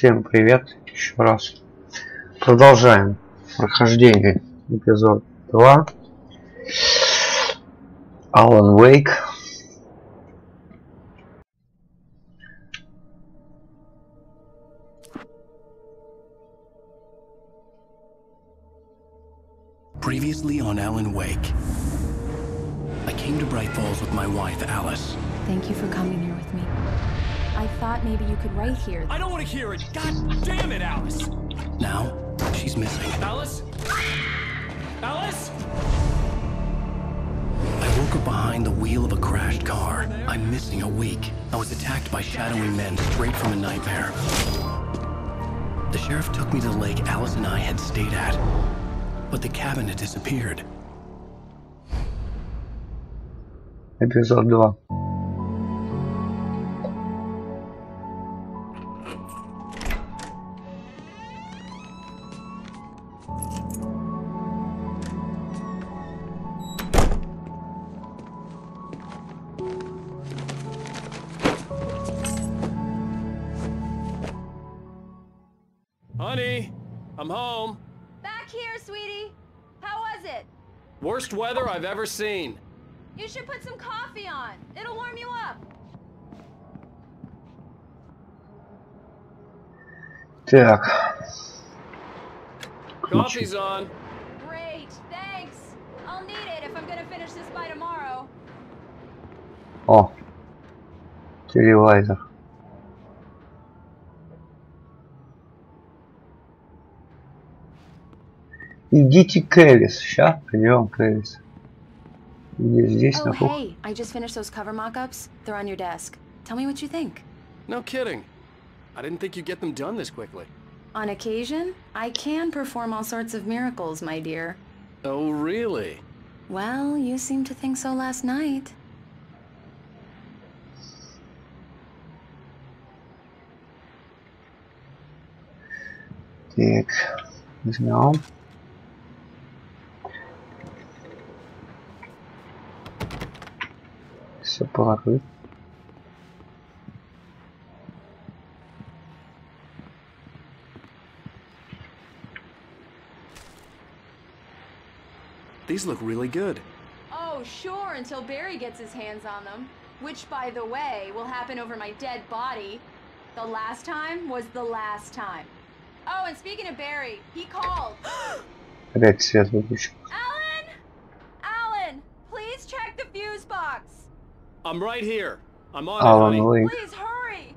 Всем привет еще раз. Продолжаем прохождение эпизод 2. Alan Wake. Previously on Alan Wake. I came to Bright Falls with my wife, Alice. Thank you for coming here with me. I thought maybe you could write here. I don't want to hear it! God damn it, Alice! Now, she's missing. Alice? Alice? I woke up behind the wheel of a crashed car. I'm missing a week. I was attacked by shadowy men straight from a nightmare. The sheriff took me to the lake Alice and I had stayed at. But the cabin had disappeared. Эпизод 2. Honey, I'm home. Back here, sweetie. How was it? Worst weather I've ever seen. You should put some coffee on. It'll warm you up. Так. Coffee's on. Great, thanks. I'll need it if I'm gonna finish this by tomorrow. О, телевизор. Идите к Элис. Сейчас пойдем к Элис. Здесь Oh, на кухне. hey, I just finished those cover mock-ups. They're on your desk. Tell me what you think. No kidding. I didn't think you'd get them done this quickly. On occasion, I can perform all sorts of miracles, my dear. Oh, really? Well, you seemed to think so last night. Так, возьмем. Все положить. These look really good. Oh, sure, until Barry gets his hands on them. Which, by the way, will happen over my dead body. The last time was the last time. Oh, and speaking of Barry, he called. Опять свет выключил. Alan! Alan! Please check the fuse box. I'm right here. I'm on Alan it, honey. Wake. Please hurry.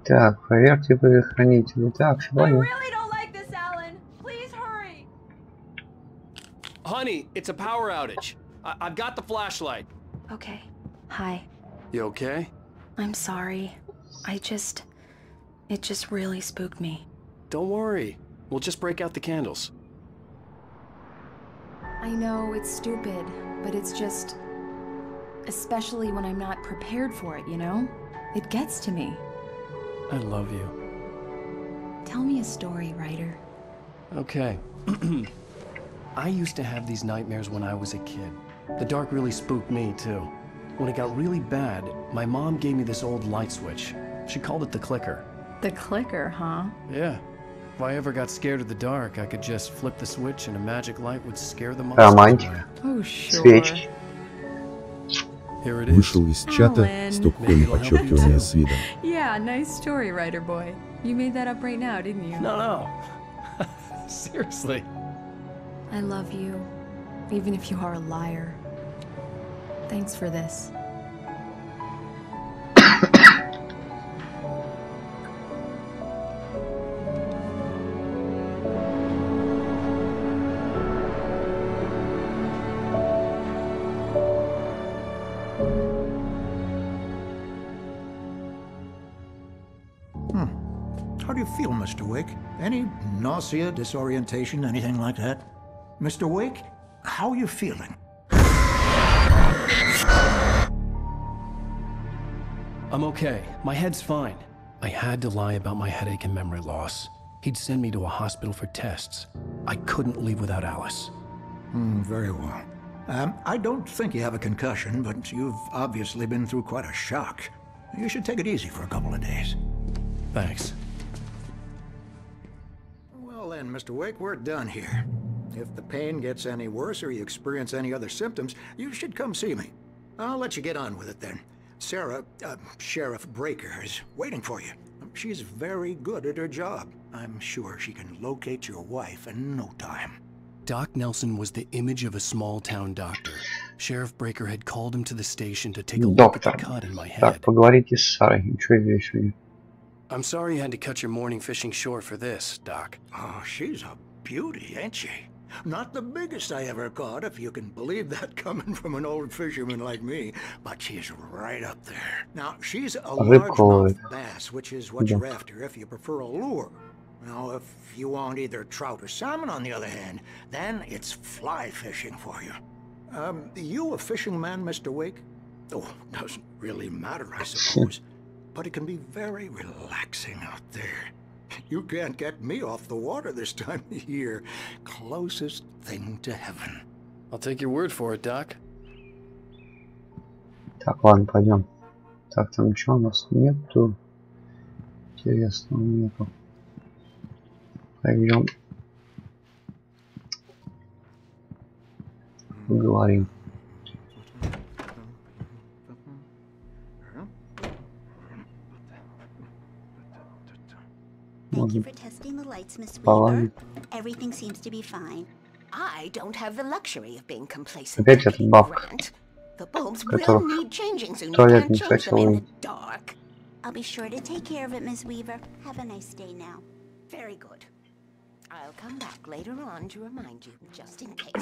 Так, проверьте предохранители. Так, I сегодня. really don't like this, Alan. Please hurry. Honey, it's a power outage. I've got the flashlight. Okay. Hi. You okay? I'm sorry. It just really spooked me. Don't worry. We'll just break out the candles. I know it's stupid, but it's just... Especially when I'm not prepared for it, you know? It gets to me. I love you. Tell me a story, writer. Okay. I used to have these nightmares when I was a kid. The dark really spooked me, too. When it got really bad, my mom gave me this old light switch. She called it the clicker. The clicker, huh? Yeah. If I ever got scared of the dark, I could just flip the switch and a magic light would scare the Романтик. monsters away. Oh, sure. Свечки. Here it is. Вышел из чата Alan. Стокгольм, подчеркивание с видом. Yeah, nice story, writer boy. You made that up right now, didn't you? No. Seriously. I love you, even if you are a liar. Thanks for this. How do you feel, Mr. Wake? Any nausea, disorientation, anything like that? Mr. Wake, how are you feeling? I'm okay. My head's fine. I had to lie about my headache and memory loss. He'd send me to a hospital for tests. I couldn't leave without Alice. Very well. I don't think you have a concussion, but you've obviously been through quite a shock. You should take it easy for a couple of days. Thanks. Well then, Mr. Wake, we're done here. If the pain gets any worse or you experience any other symptoms, you should come see me. I'll let you get on with it then. Sarah, Sheriff Breaker, is waiting for you. She's very good at her job. I'm sure she can locate your wife in no time. Doc Nelson was the image of a small-town doctor. Sheriff Breaker had called him to the station to take a look at the cut in my head. Так, поговорите с Сарой. Ничего здесь нет. I'm sorry you had to cut your morning fishing short for this, Doc. Oh, she's a beauty, ain't she? Not the biggest I ever caught, if you can believe that coming from an old fisherman like me, but she's right up there. Now, she's a largemouth bass, which is what you're after if you prefer a lure. Now, if you want either trout or salmon, on the other hand, then it's fly fishing for you. You a fishing man, Mr. Wake? Oh, doesn't really matter, I suppose. But it can be very relaxing out there. You can't get me off the water this time of year. Closest thing to heaven. I'll take your word for it, Doc. Так, ладно, пойдем. Так, там ничего у нас нету. Интересного нету. Пойдем. Поговорим. Thank you for testing the lights, Miss Weaver. Everything seems to be fine. I don't have the luxury of being complacent. Опять этот бабка, The bulbs will need changing soon. You туалет can't не change them in хотел. the dark. I'll be sure to take care of it, Miss Weaver. Have a nice day now. Very good. I'll come back later on to remind you, just in case.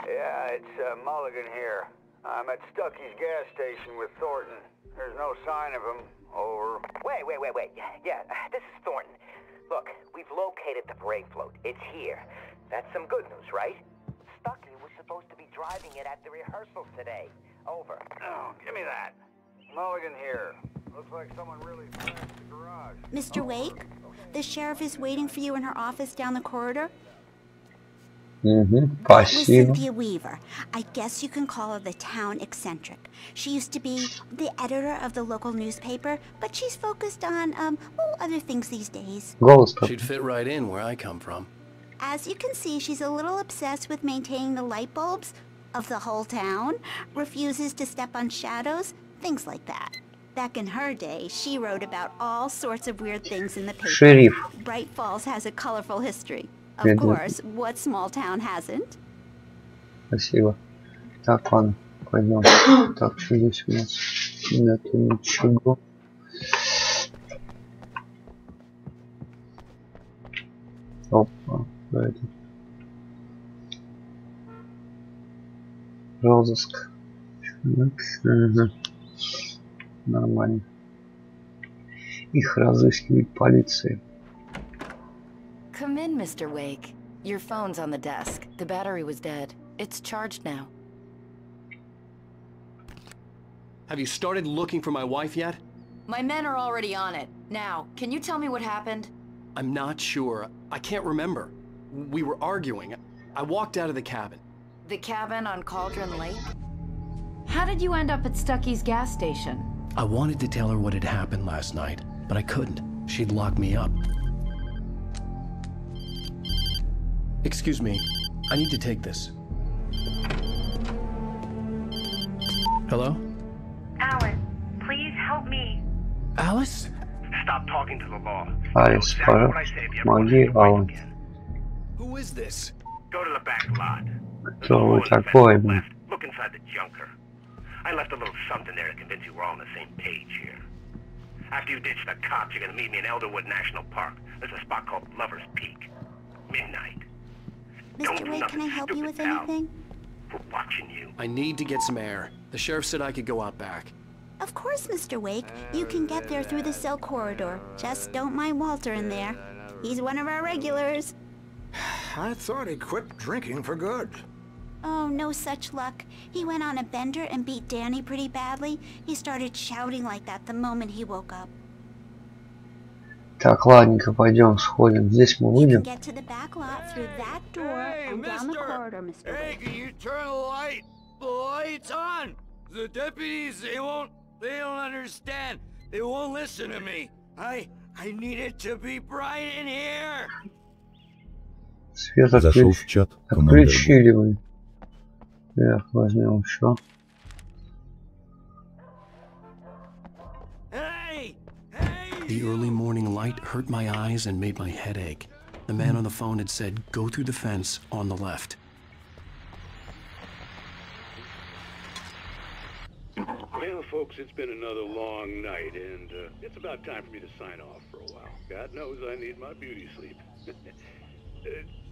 Yeah, it's Mulligan here. I'm at Stucky's gas station with Thornton. There's no sign of him. Over. Wait. Yeah, this is Thornton. Look, we've located the brake float. It's here. That's some good news, right? Stucky was supposed to be driving it at the rehearsal today. Over. Oh, give me that. Mulligan here. Looks like someone really smashed the garage. Mr. Wake, the sheriff is waiting for you in her office down the corridor. That was Спасибо. Cynthia Weaver. I guess you can call her the town eccentric. She used to be the editor of the local newspaper, but she's focused on, other things these days. Голос She'd fit right in where I come from. As you can see, she's a little obsessed with maintaining the light bulbs of the whole town, refuses to step on shadows, things like that. Back in her day, she wrote about all sorts of weird things in the paper. Шериф. Bright Falls has a colorful history. Of course, what small town hasn't? Спасибо. Так, ладно, пойдем. Так, что здесь у нас? Нету ничего. Опа, что это? Розыск. Угу. Нормально. Их разыскивает полиция. Come in, Mr. Wake. Your phone's on the desk. The battery was dead. It's charged now. Have you started looking for my wife yet? My men are already on it. Now, can you tell me what happened? I'm not sure. I can't remember. We were arguing. I walked out of the cabin. The cabin on Cauldron Lake? How did you end up at Stucky's gas station? I wanted to tell her what had happened last night, but I couldn't. She'd lock me up. Excuse me, I need to take this. Hello? Alice, please help me. Alice? Stop talking to the law. Alice, помоги, Алан. Who is this? Go to the back lot. Кто вы такой, блин? Look inside the junker. I left a little something there to convince you we're all on the same page here. After you ditch the cops, you're gonna meet me in Elderwood National Park. There's a spot called Lover's Peak. Midnight. Mr. Wake, can I help you with anything? We're watching you. I need to get some air. The sheriff said I could go out back. Of course, Mr. Wake. You can get there through the cell corridor. Just don't mind Walter in there. He's one of our regulars. I thought he quit drinking for good. Oh, no such luck. He went on a bender and beat Danny pretty badly. He started shouting like that the moment he woke up. Так, ладненько, пойдем, сходим. Здесь мы выйдем. Get to the back lot through that door and down the corridor, Mr. Hey, can you turn the light? The light's on. The deputies, they don't understand. They won't listen to me. I need it to be bright in here. Свет Зашел в чат. отключили вы. Так, возьмем еще. The early morning light hurt my eyes and made my head ache. The man on the phone had said, go through the fence on the left. Well, folks, it's been another long night, and it's about time for me to sign off for a while. God knows I need my beauty sleep.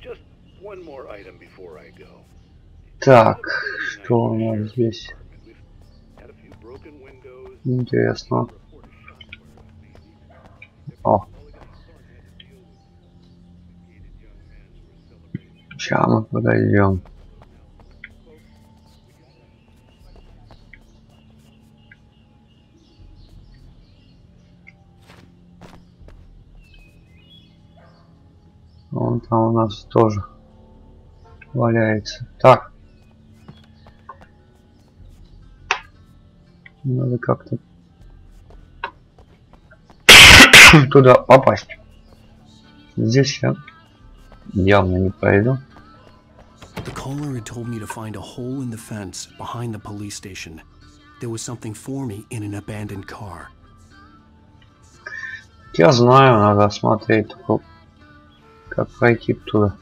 Just one more item before I go. Так, что у нас здесь? Интересно. О. Сейчас мы подойдем. Вон там у нас тоже валяется. Так. Надо как-то туда попасть. Здесь я явно не пройду. The caller had told me to find a hole in the fence behind the police station. There was something for me in an abandoned car. Я знаю, надо смотреть, как пройти туда.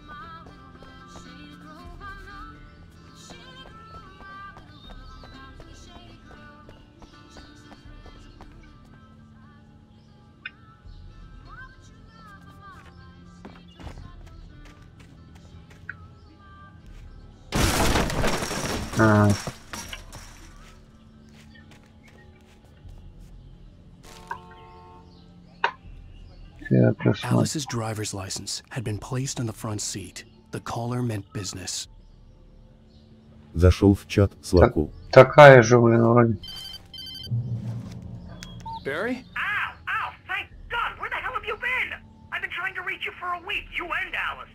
Alice's driver's license had been placed on the front seat. The caller meant business. Зашел в чат Слаку. Такая же, блин, вроде. Barry? Ow! Ow! Thank God! Where the hell have you been? I've been trying to reach you for a week, you and Alice.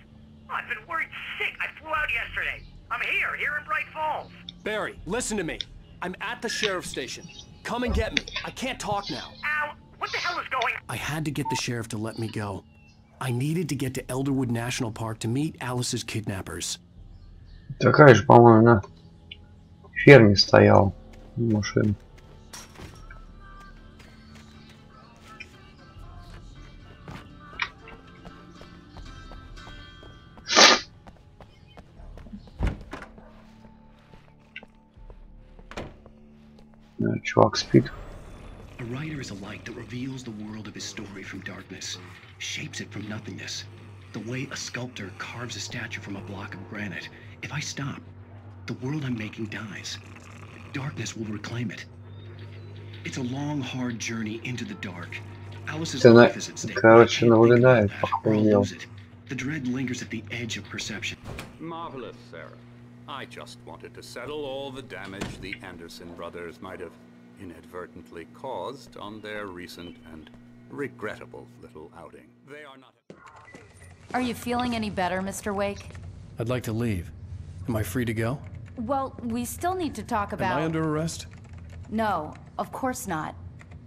I've been worried sick. I flew out yesterday. I'm here in Bright Falls. Barry, listen to me. I'm at the sheriff's station. Come and get me. I can't talk now. Ow! What the hell is going on? I had to get the sheriff to let me go. I needed to get to Elderwood National Park to meet Alice's kidnappers. Такая же, по-моему, на ферме стояла машина. Чувак спит. A writer is a light that reveals the world of his story from darkness, shapes it from nothingness. The way a sculptor carves a statue from a block of granite. If I stop, the world I'm making dies. Darkness will reclaim it. It's a long, hard journey into the dark. Alice's life is at stake. Короче, наблюдает, походу. The dread lingers at the edge of perception. Marvelous, Sarah. I just wanted to settle all the damage the Anderson brothers might have inadvertently caused on their recent and regrettable little outing. They are not... Are you feeling any better, Mr. Wake? I'd like to leave. Am I free to go? Well, we still need to talk about... Am I under arrest? No, of course not.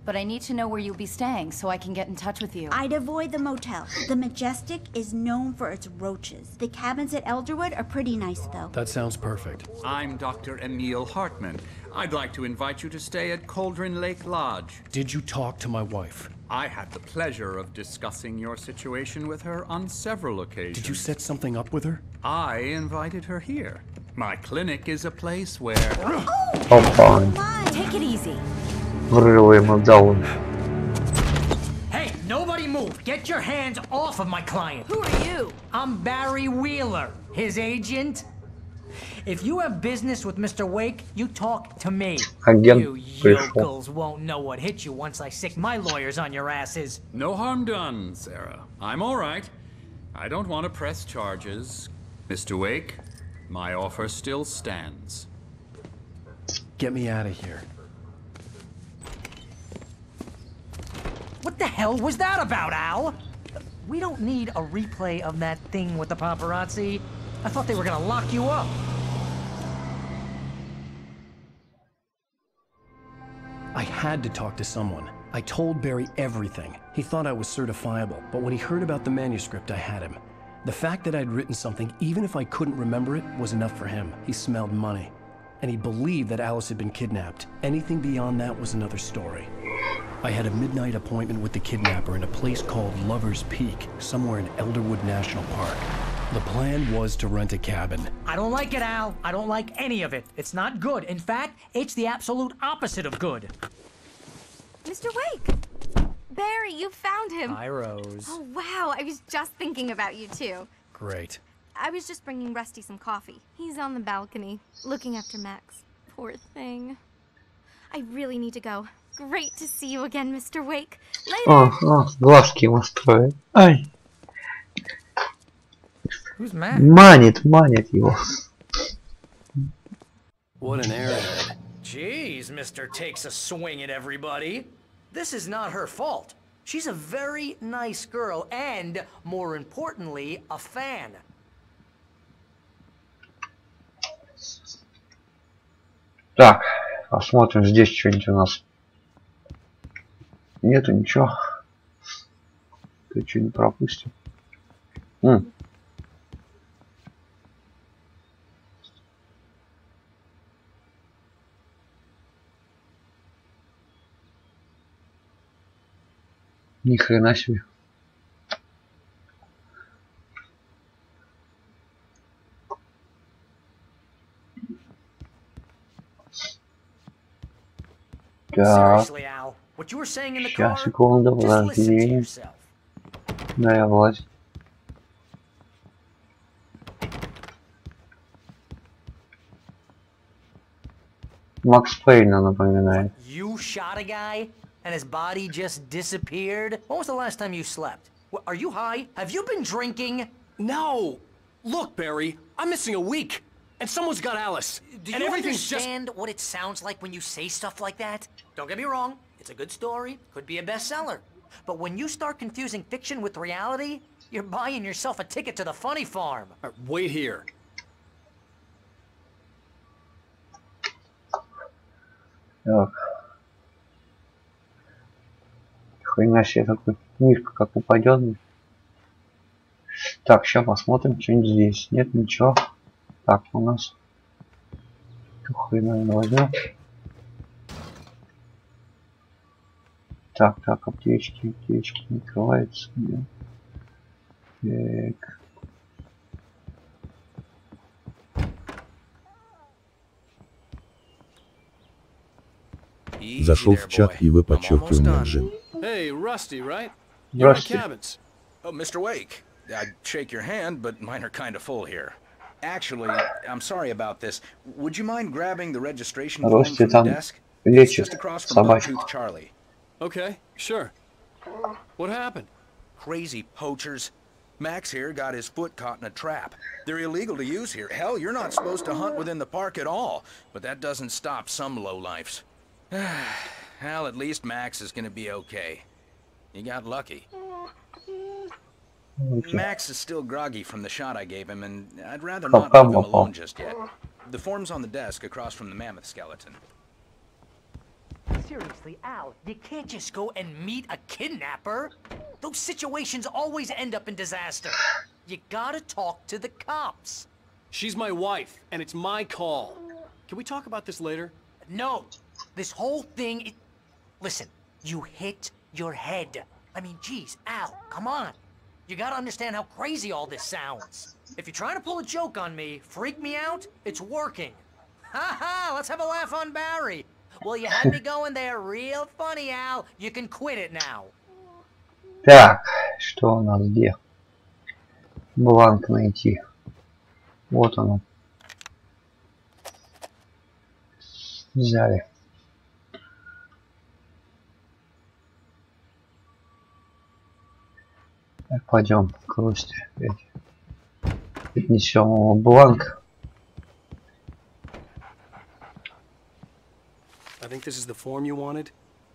But I need to know where you'll be staying so I can get in touch with you. I'd avoid the motel. The Majestic is known for its roaches. The cabins at Elderwood are pretty nice, though. That sounds perfect. I'm Dr. Emil Hartman. I'd like to invite you to stay at Cauldron Lake Lodge. Did you talk to my wife? I had the pleasure of discussing your situation with her on several occasions. Did you set something up with her? I invited her here. My clinic is a place where... Oh, take it easy. Hey, nobody move! Get your hands off of my client! Who are you? I'm Barry Wheeler, his agent. If you have business with Mr. Wake, you talk to me. You yokels won't know what hit you once I sick my lawyers on your asses. No harm done, Sarah. I'm all right. I don't want to press charges. Mr. Wake, my offer still stands. Get me out of here. What the hell was that about, Al? We don't need a replay of that thing with the paparazzi. I thought they were gonna lock you up. I had to talk to someone. I told Barry everything. He thought I was certifiable, but when he heard about the manuscript, I had him. The fact that I'd written something, even if I couldn't remember it, was enough for him. He smelled money. And he believed that Alice had been kidnapped. Anything beyond that was another story. I had a midnight appointment with the kidnapper in a place called Lover's Peak, somewhere in Elderwood National Park. The plan was to rent a cabin. I don't like it, Al. I don't like any of it. It's not good. In fact, it's the absolute opposite of good. Mr. Wake! Barry, you found him. Hi, Rose. Oh, wow. I was just thinking about you, too. Great. I was just bringing Rusty some coffee. He's on the balcony, looking after Max. Poor thing. I really need to go. Great to see you again, Mr. Wake. Later. Глазки ему строит. Ай. Who's Max? Манит его. What an airhead. Jeez, Mr. Takes a swing at everybody. This is not her fault. She's a very nice girl and, more importantly, a fan. Так, посмотрим здесь что-нибудь у нас. Нету ничего. Ты что не пропустил? Ни хрена себе. Так. Сейчас, секунду, подожди. Да, я влазь. Макс Пейна напоминает. You shot a guy and his body just disappeared? When was the last time you slept? Are you high? Have you been drinking? No! Look, Barry, I'm missing a week. And someone's got Alice. Do you understand what it sounds like when you say stuff like that? Don't get me wrong, it's a good story, could be a bestseller. But when you start confusing fiction with reality, you're buying yourself a ticket to the funny farm. Right, wait here. Так. Хрена себе такой мишка как упадет. Так, сейчас посмотрим, что-нибудь здесь. Нет ничего. Так, у нас хрена возьмем. Так, аптечки не открываются. Так. Зашел в чат и вы подчеркивание Джим. Hey, Rusty, right? Rusty. Oh, Mr. Wake. I'd shake your hand, but mine are kind of full here. Actually, I'm sorry about this. Would you mind grabbing the registration form from the desk? It's just across from Bucktooth Charlie. Okay, sure. What happened? Crazy poachers. Max here got his foot caught in a trap. They're illegal to use here. Hell, you're not supposed to hunt within the park at all. But that doesn't stop some lowlifes. Well, at least Max is gonna be okay. You got lucky. Okay. Max is still groggy from the shot I gave him, and I'd rather not leave him alone just yet. The form's on the desk across from the mammoth skeleton. Seriously, Al, you can't just go and meet a kidnapper. Those situations always end up in disaster. You gotta talk to the cops. She's my wife, and it's my call. Can we talk about this later? No. This whole thing... Listen, you hit your head. I mean, geez, Al, come on. You gotta understand how crazy all this sounds. If you're trying to pull a joke on me, freak me out, it's working. Ha ha, let's have a laugh on Barry. Well, you had me going there real funny, Al. You can quit it now. Так, что у нас где? Бланк найти. Вот оно. Взяли. Так, пойдем к Русти. Отнесем его бланк. I think this is the form you wanted.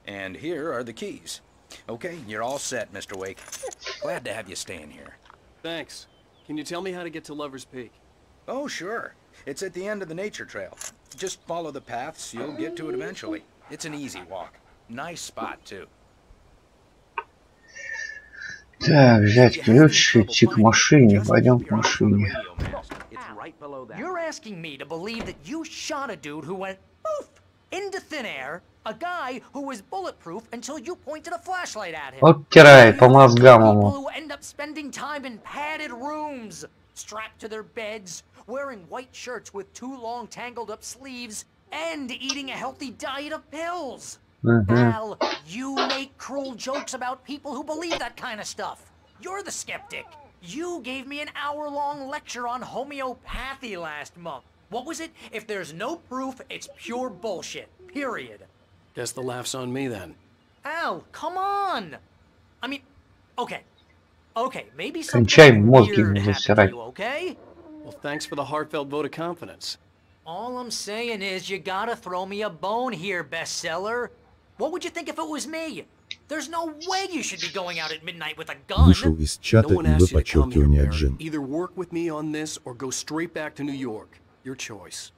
And here are the keys. Okay, you're all set, Mr. Wake. Glad to have you staying here. Thanks. Can you tell me how to get to Lover's Peak? Oh, sure. It's at the end of the nature trail. Just follow the paths, you'll get to it eventually. It's an easy walk. Nice spot, too. Так, взять ключ, идти к машине. Пойдем к машине. You're asking me to believe that you shot a dude who went poof into thin air, a guy who was bulletproof until you pointed a flashlight at him. Оттирает по мозгам ему. People who end up spending time in padded rooms, strapped to their beds, wearing white shirts with too long tangled up sleeves, and eating a healthy diet of pills. Al, you make cruel jokes about people who believe that kind of stuff. You're the skeptic. You gave me an hour-long lecture on homeopathy last month. What was it? If there's no proof, it's pure bullshit. Period. Guess the laugh's on me then. Al, come on! I mean, okay. Okay, maybe Кончай something мозги weird ему happened to засирать. you, okay? Well, thanks for the heartfelt vote of confidence. All I'm saying is you gotta throw me a bone here, bestseller. What would you think if it was me? There's no way you should be going out at midnight with a gun. Вышел из чата No one и asked you to come here, подчеркивание Barry. Джин. Either work with me on this or go straight back to New York. Your choice.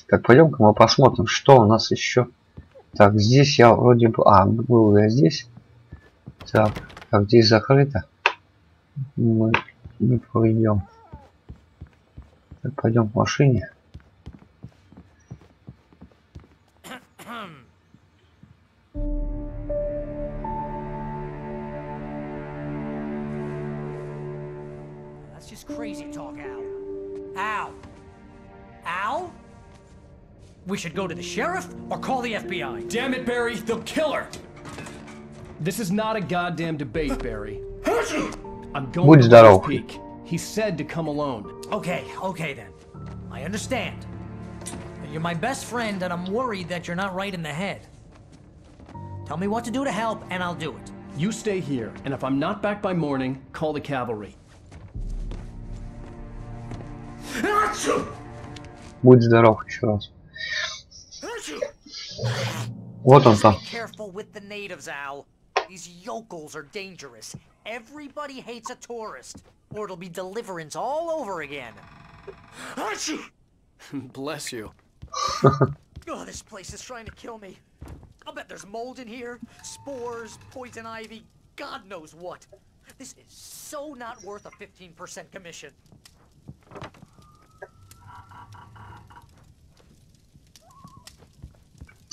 Так, пойдем-ка мы посмотрим, что у нас еще. Так, здесь я вроде бы... А, был я здесь. Так, так, здесь закрыто. Мы не пойдем. Так, пойдем к машине. That's just crazy talk, Al. Al? Al? We should go to the sheriff or call the FBI. Damn it, Barry, they'll kill her! This is not a goddamn debate, Barry. I'm going Будь to здоров. Lover's Peak. He said to come alone. Okay, okay then. I understand. You're my best friend and I'm worried that you're not right in the head. Tell me what to do to help and I'll do it. You stay here, and if I'm not back by morning, call the cavalry. Будь здоров еще раз. Вот он там. Be careful with the natives, Al. These yokels are dangerous. Everybody hates a tourist, or it'll be deliverance all over again. Bless you. Oh, this place is trying to kill me. I'll bet there's mold in here, spores, poison ivy, God knows what. This is so not worth a 15% commission.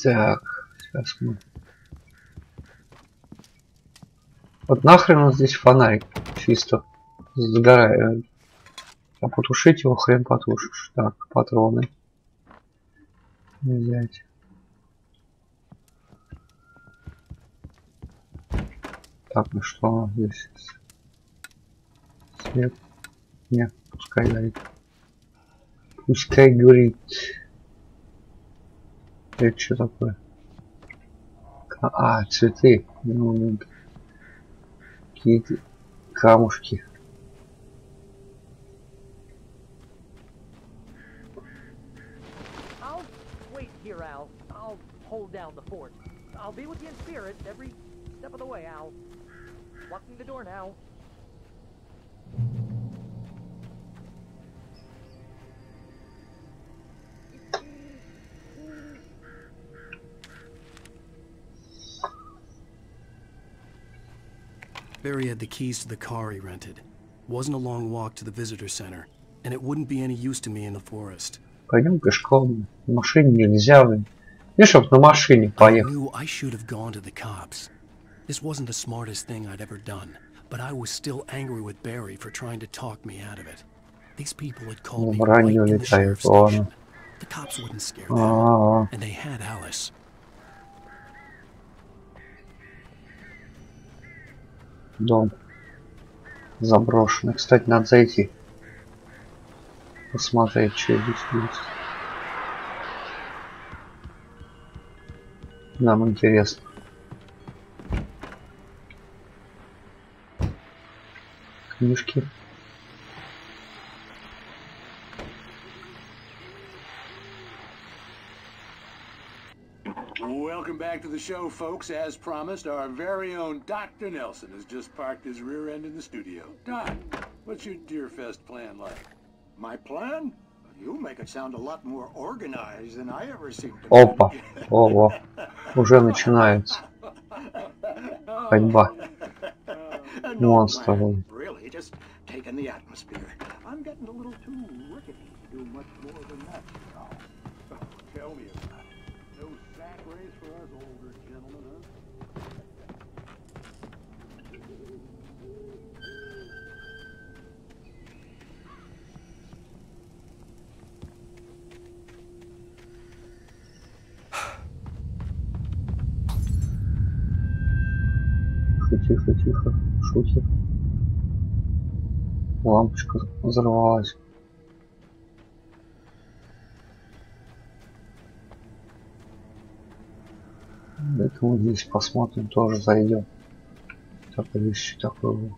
Так, сейчас мы... Вот нахрен он здесь фонарик чисто загорает. А потушить его хрен потушишь. Так, патроны. Взять. Так, ну что у нас здесь? Свет. Нет, пускай горит. Пускай горит. Это что такое? А, цветы. Ну, какие-то камушки. I'll wait here, Al. I'll hold down the fort. I'll be with you in spirit every step of the way, Al. Locking the door now. Barry had the keys to the car he rented. Wasn't a long walk to the visitor center, and it wouldn't be any use to me in the forest. Пойдем пешком. На машине нельзя. Не чтоб на машине I поехал. knew I should have gone to the cops. This wasn't the smartest thing I'd ever done, but I was still angry with Barry for trying to talk me out of it. These people had called me right in the sheriff's station. The cops wouldn't scare them, and they had Alice. Дом заброшенный. Кстати, надо зайти. Посмотреть, что здесь есть. Нам интересно. Книжки. back to the show, folks. As promised, our very own Dr. Nelson has just parked his rear end in the studio. Doc, what's your Deerfest plan like? My plan? You make it sound a lot more organized than I ever seem to. Опа, ого, уже начинается ходьба монстров. Really, just taking the atmosphere. I'm getting a little too rickety to do much more than that. Tell me about it. No sack race for us older gentlemen, huh? Тихо, тихо, шутер. Лампочка взорвалась. Это мы здесь посмотрим, тоже зайдем. Так, еще такой был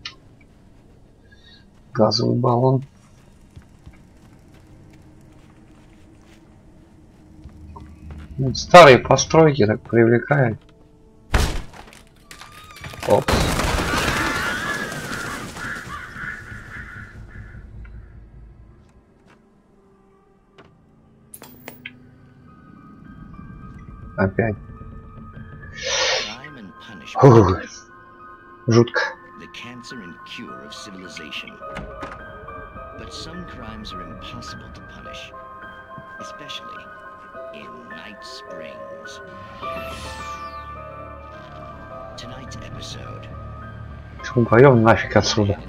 газовый баллон. Старые постройки так привлекают. Опс. Опять. Фух. Жутко. The cancer and cure of civilization. But some crimes are impossible to punish, especially in Night Springs. Tonight's episode. Пойдем нафиг отсюда.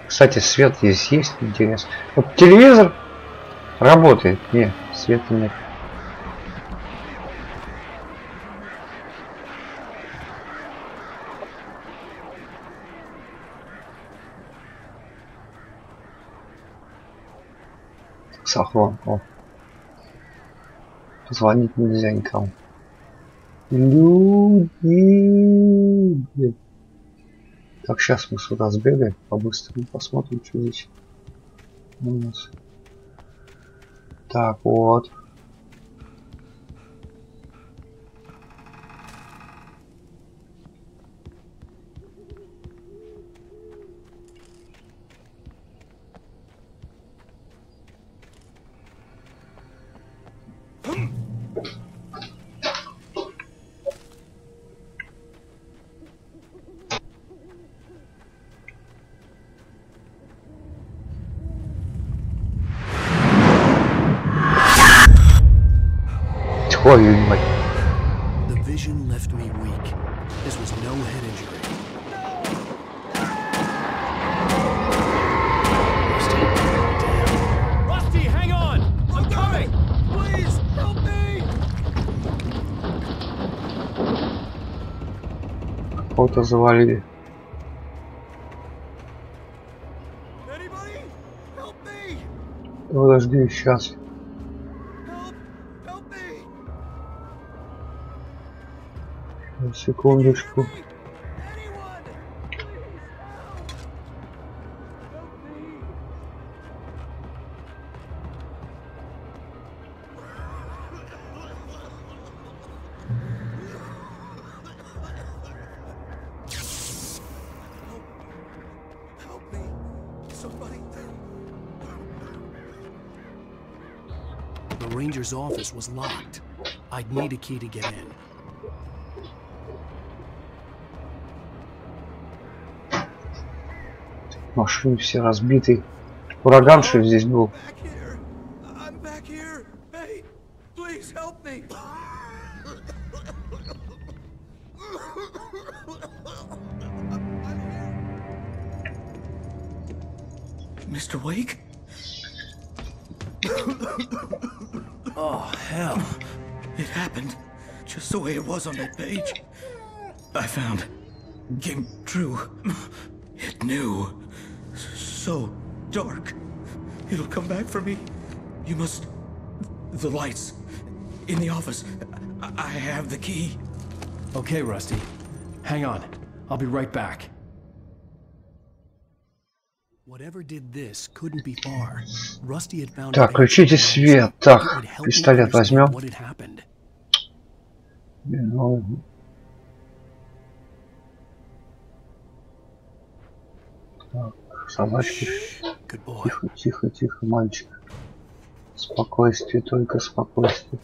Кстати, свет здесь есть, интересно. Вот телевизор работает. Нет, света нет. Сахрон. О. Позвонить нельзя никому. Люди. Так, сейчас мы сюда сбегаем, по-быстрому посмотрим, что здесь у нас. Так, вот. The vision left me weak. This was no head injury. Rusty, hang on! I'm coming! Please, help me! Кого-то завалили. Подожди, сейчас. Секундочку. The ranger's office was locked. I'd need a key to get in. Машины все разбиты. Ураган, что здесь был. Mr. Wake? Oh, hell. It happened just the way it was on that page. I found. Came true. It knew. So dark. It'll come back for me. You must... The lights. In the office. I have the key. Okay, Rusty. Hang on. I'll be right back. Whatever did this couldn't be far. Rusty had found. Так, включите свет. Так, пистолет возьмем. Так, собачки. Тихо, тихо, тихо, мальчик. Спокойствие, только спокойствие.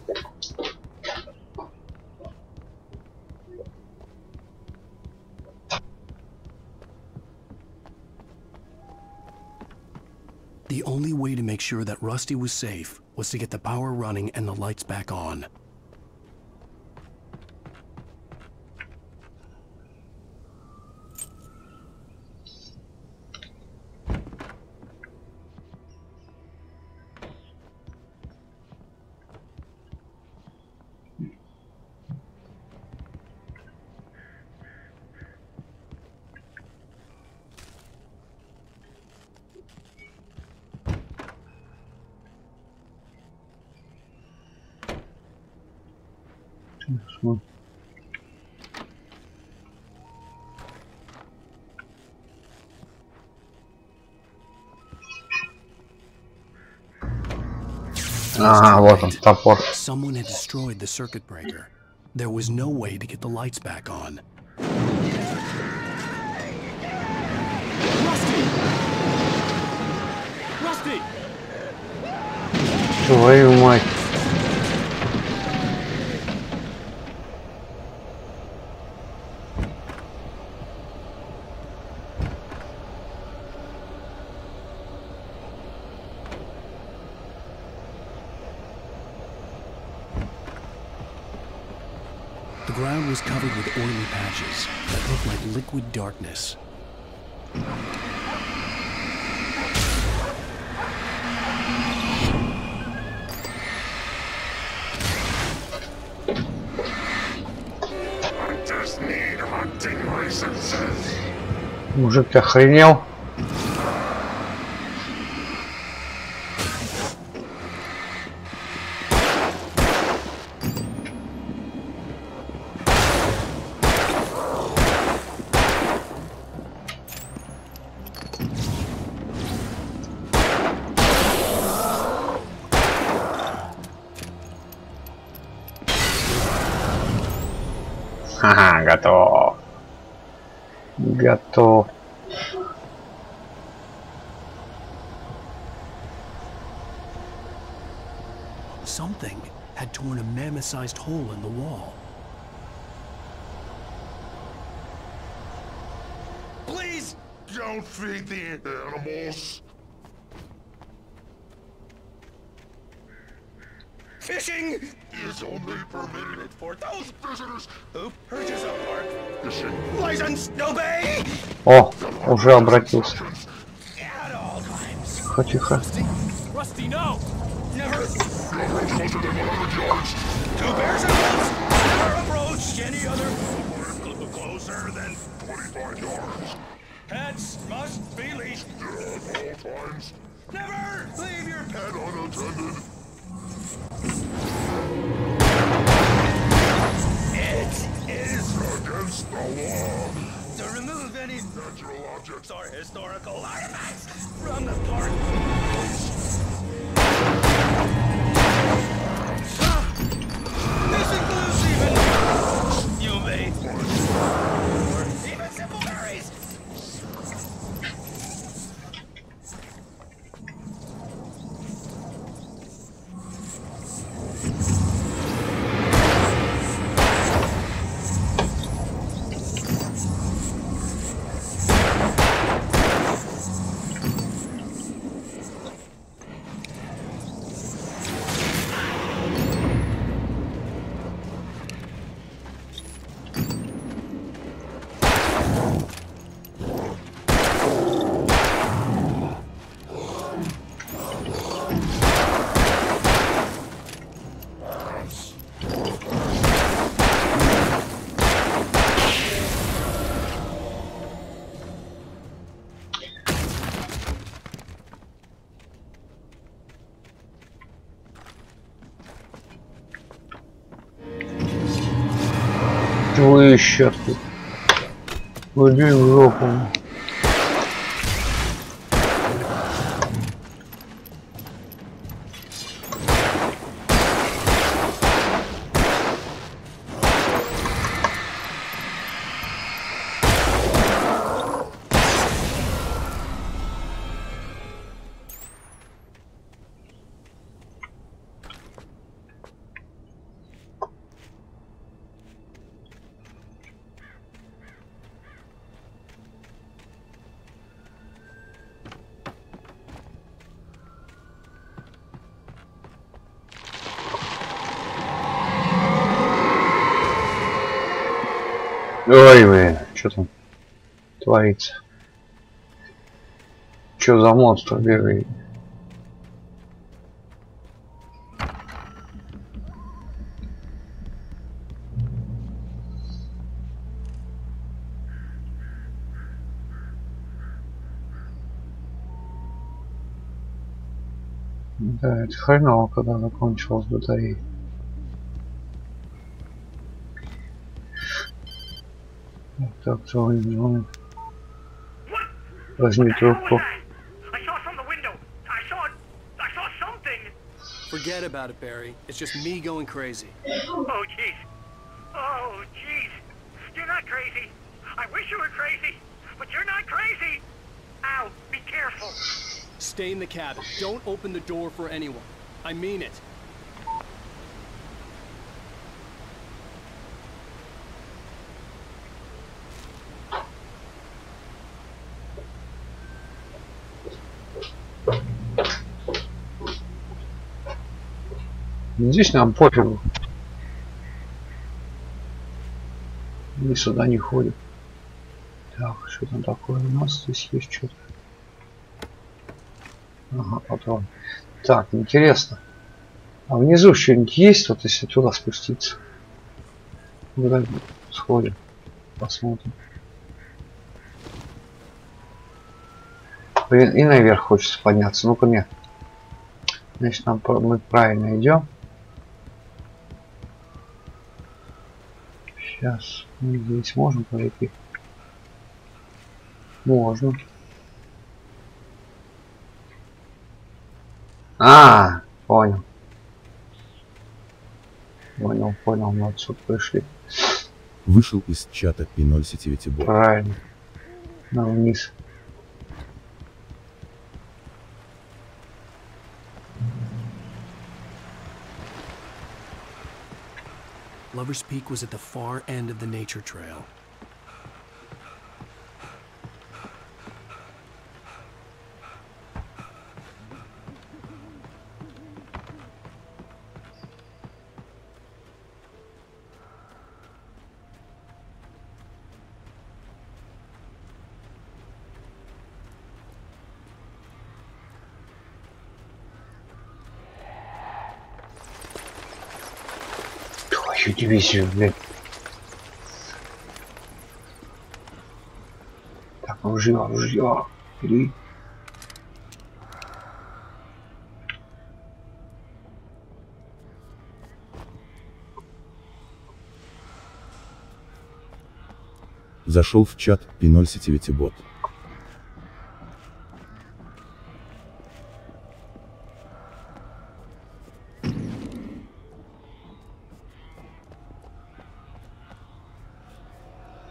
The only way to make sure that Rusty was safe was to get the power running and the lights back on. Ага, вот он, топор. Someone had destroyed the circuit breaker. There was no way to get the lights back on. Rusty! Твою мать. The ground was covered with oily patches that looked like liquid darkness. Мужик, ты охренел? Ага, готов. Готов. Something had torn a mammoth-sized hole in the wall. Please don't feed the animals. Fishing is only permitted for those visitors who purchase a park fishing license. Obey! О, уже обратился. Тихо. Rusty, no! Never! Two bears and wolves never approach any other closer than 25 yards. Pets must be leashed at all times. Never leave your pet unattended. It is against the law to remove any natural objects or historical artifacts from the park. This includes even you may or even simple berries. Твою щетку. Уйди в жопу. Ой, блин, что там творится? Что за монстр бегает? Да, это хреново, когда закончилась батарея. Так, звонит. Возьми трубку. Forget about it, Barry. It's just me going crazy. Oh, jeez. Oh, jeez. You're not crazy. I wish you were crazy, but you're not crazy. Ow, be careful. Stay in the cabin. Don't open the door for anyone. I mean it. Здесь нам пофигу. Мы сюда не ходим. Так, что там такое у нас? Здесь есть что-то. Ага, патрон. Так, интересно. А внизу что-нибудь есть, вот если туда спуститься? Куда сходим? Посмотрим. Блин, и наверх хочется подняться. Ну-ка мне. Значит, мы правильно идем. Сейчас мы здесь можем пройти? Можно. А, понял. Понял, мы отсюда пришли. Вышел из чата P0 сетевите бот. Правильно. На вниз. Lover's Peak was at the far end of the nature trail. Дивизию, блядь. Так, ружье. Бери. Зашел в чат P0 сетевите бот.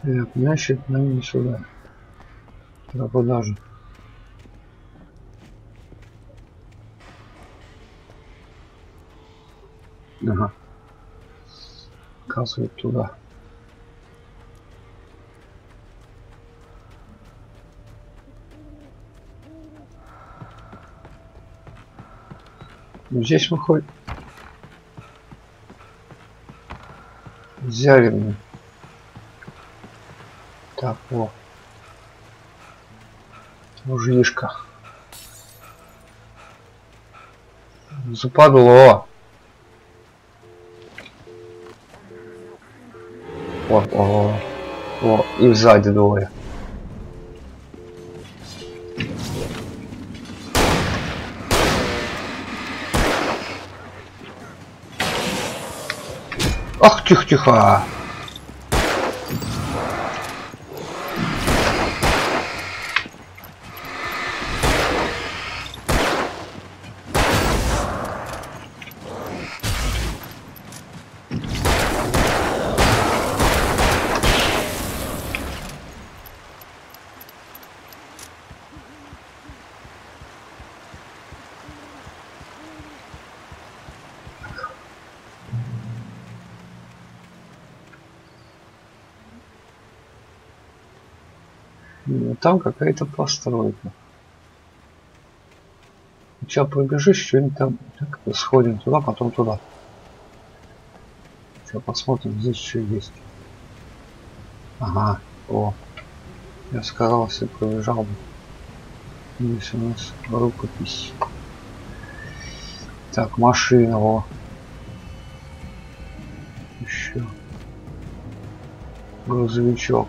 Так, значит, нам не сюда. Да куда же? Ага. Оказывается, туда. Здесь выходит. Взяли мне. Так, вот. Ружьишко. Западло. О, и сзади двое. Ах, тихо. Там какая-то постройка. Сейчас пробежишь, что-нибудь там. Так, сходим туда, потом туда. Сейчас посмотрим, здесь что есть. Ага, о. Я сказал, если побежал бы. Здесь у нас рукопись. Так, машина, о. Еще. Грузовичок.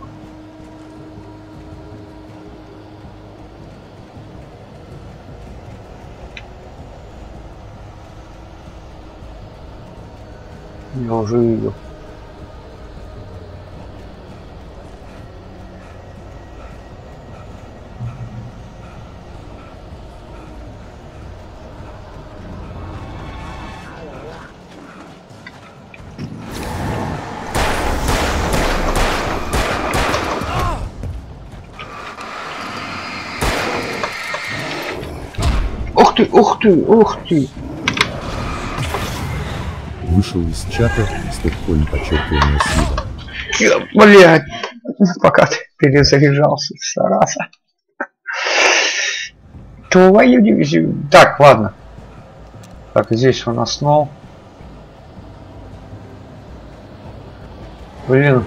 Я уже видел. Ух ты, ух ты, ух ты! Вышел из чата, стопкоин подчеркивание слива. Блядь, пока ты перезаряжался, сараса. Твою дивизию. Так, ладно. Так, здесь у нас снова. Блин.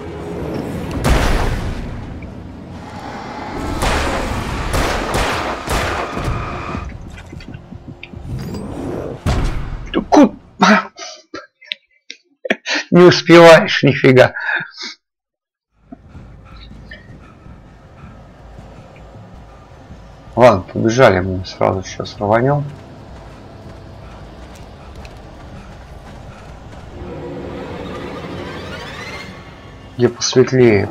Не успеваешь, нифига. Ладно, побежали, мы сразу сейчас рванем. Где посветлее.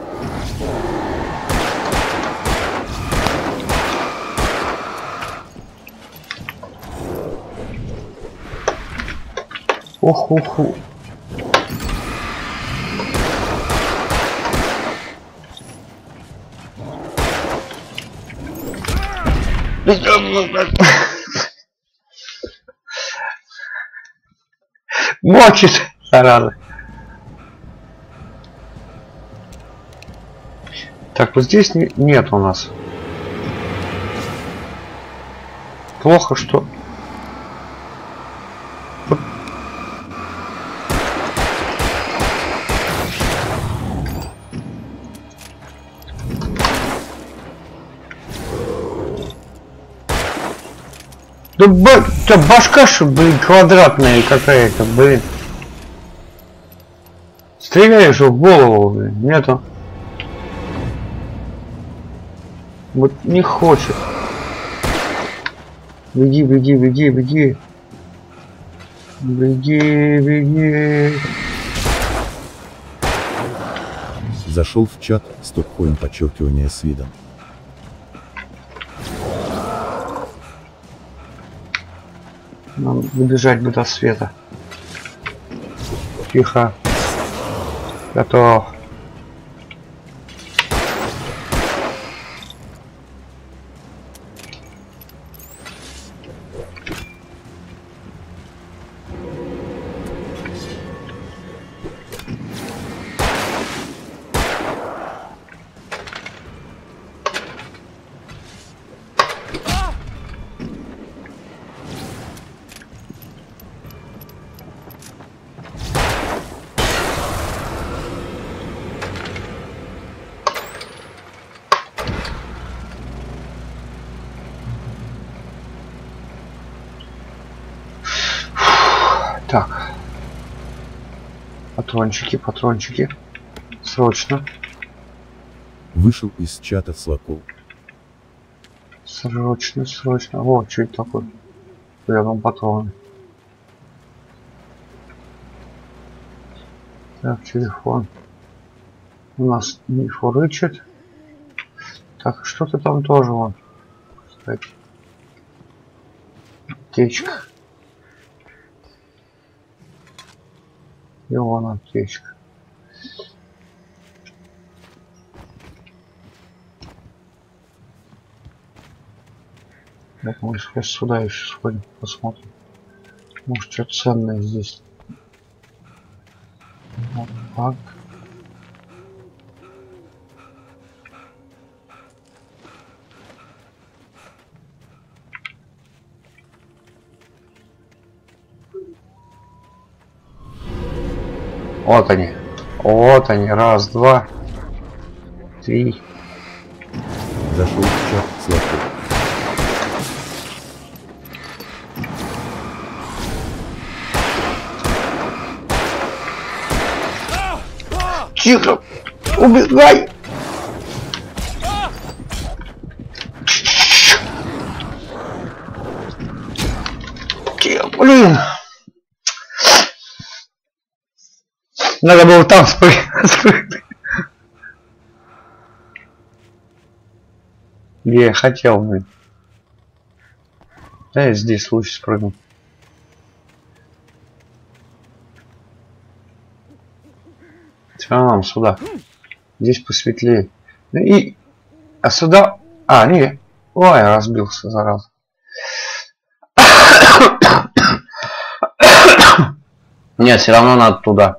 Ох. Мочит, зараза. Так, вот здесь нет у нас. Плохо, что... Да башка, что, блин, квадратная какая-то, блин. Стреляешь в голову, блин, нету. Вот не хочет. Беги, беги, беги, беги. Беги, беги. Зашел в чат, стопкоин подчеркивание с видом. Нам добежать бы до света. Тихо. Готов. Так. Патрончики, патрончики. Срочно. Вышел из чата Слаков. Срочно, срочно. Вот, что это такое? Рядом патроны. Так, телефон. У нас не фурычит. Так, что-то там тоже вон. Кстати. Аптечка. И вон аптечка. Так, мы сейчас сюда еще сходим, посмотрим. Может, что-то ценное здесь. Вот так. Вот они. Вот они. Раз, два. Быстрей. Зашел в чат сладкий. Тихо! Убегай! Тихо, блин! Надо было там спрыгнуть. Где я хотел, блин. Да я здесь лучше спрыгну. Все равно сюда. Здесь посветлее. И... А сюда... А, не. Ой, я разбился, зараза. Нет, все равно надо туда.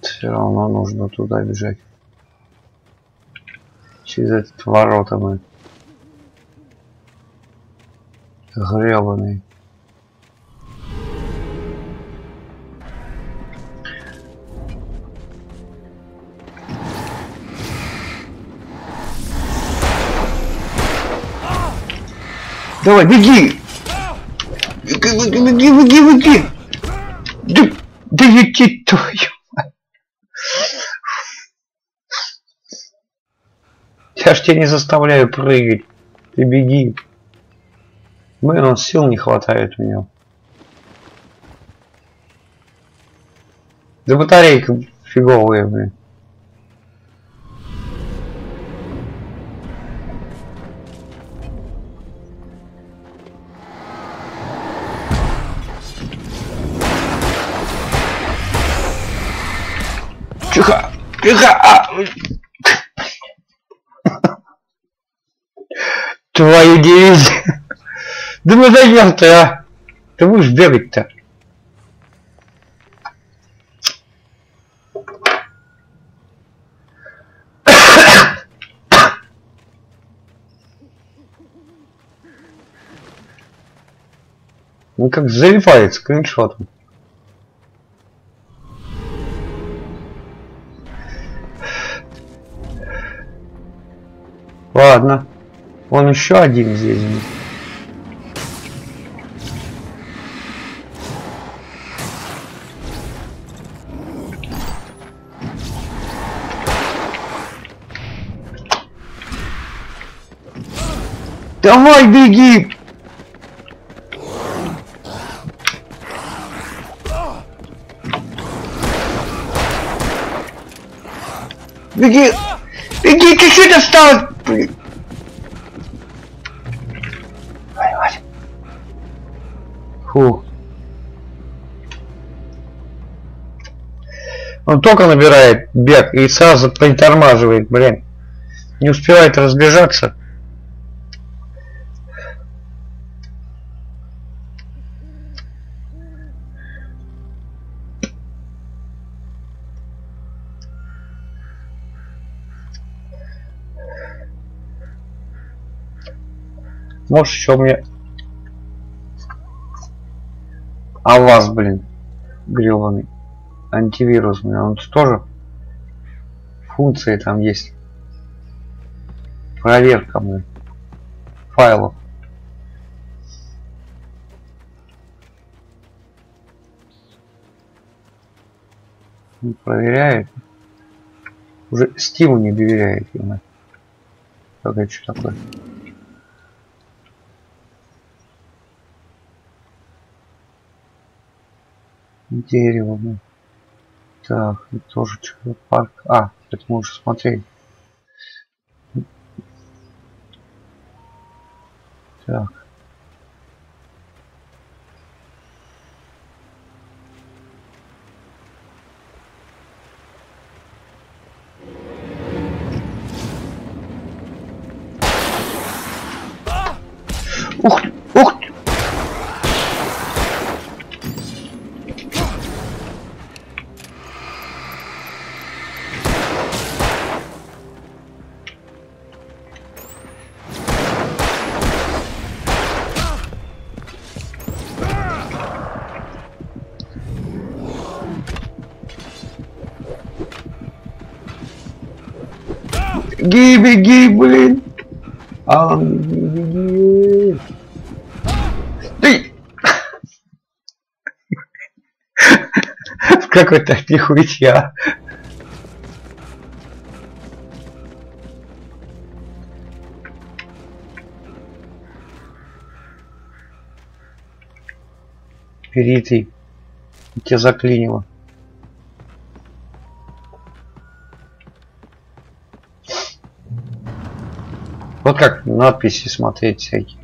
Все равно нужно туда бежать. Через этот ворота мы. Гребаные. Давай, беги! Беги! Да лети твою! Я ж тебя не заставляю прыгать. Ты беги. Блин, он сил не хватает у него. Да батарейка фиговая, блин. Тихо! Тихо! Твою дивизию! Да мы зайдем-то, а! Ты будешь бегать-то? Ну как залипает скриншотом. Ладно. Вон еще один здесь. Давай, беги! Беги! Беги, чуть-чуть осталось! Блин. Фу. Он только набирает бег и сразу притормаживает, блин. Не успевает разбежаться. Может еще мне... А вас, блин, гребаный антивирус, блин, он тоже функции там есть. Проверка, блин, файлов. Не проверяет. Уже Стиву не доверяет ему. Так, это что такое? Дерево, блин. Так, это тоже что-то парк. А, это мы уже смотрели. Так. Ух ты, ух ты. беги, блин! Беги! Ты! В какой-то нихуя. Перейти. Тебя заклинило. Вот как надписи смотреть всякие.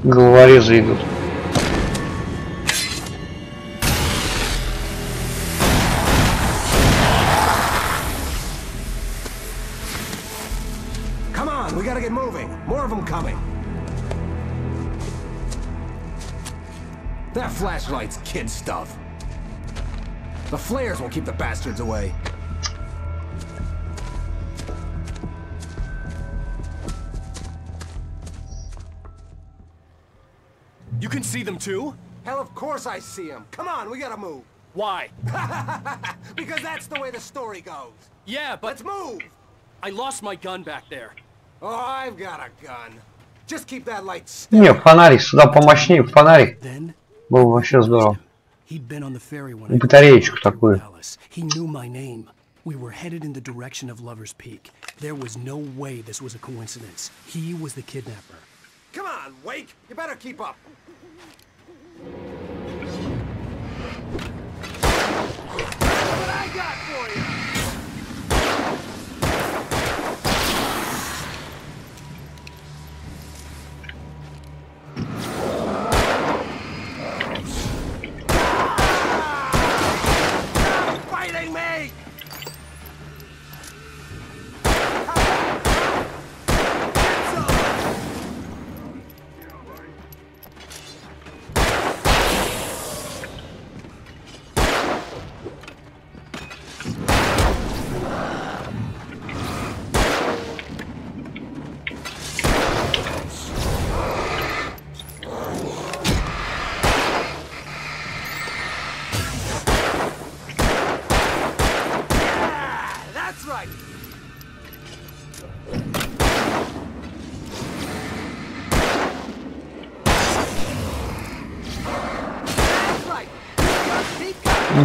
Головорезы идут. Come on, we gotta get moving. More of them coming. That flashlight's kid stuff. The flares won't keep the bastards away. You can see them too? Hell, of course I see them. Come on, we gotta move. Why? Because that's the way the story goes. Yeah, but... Let's move! I lost my gun back there. Oh, I've got a gun. Just keep that light Не, фонарик, сюда помощнее, фонарик. Было вообще здорово. Батареечку такую. He knew my name. We were headed in the direction of Lover's Peak. There was no way this was a coincidence. He was the kidnapper. Come on, Wake! You better keep up. What I got for you? Fighting me!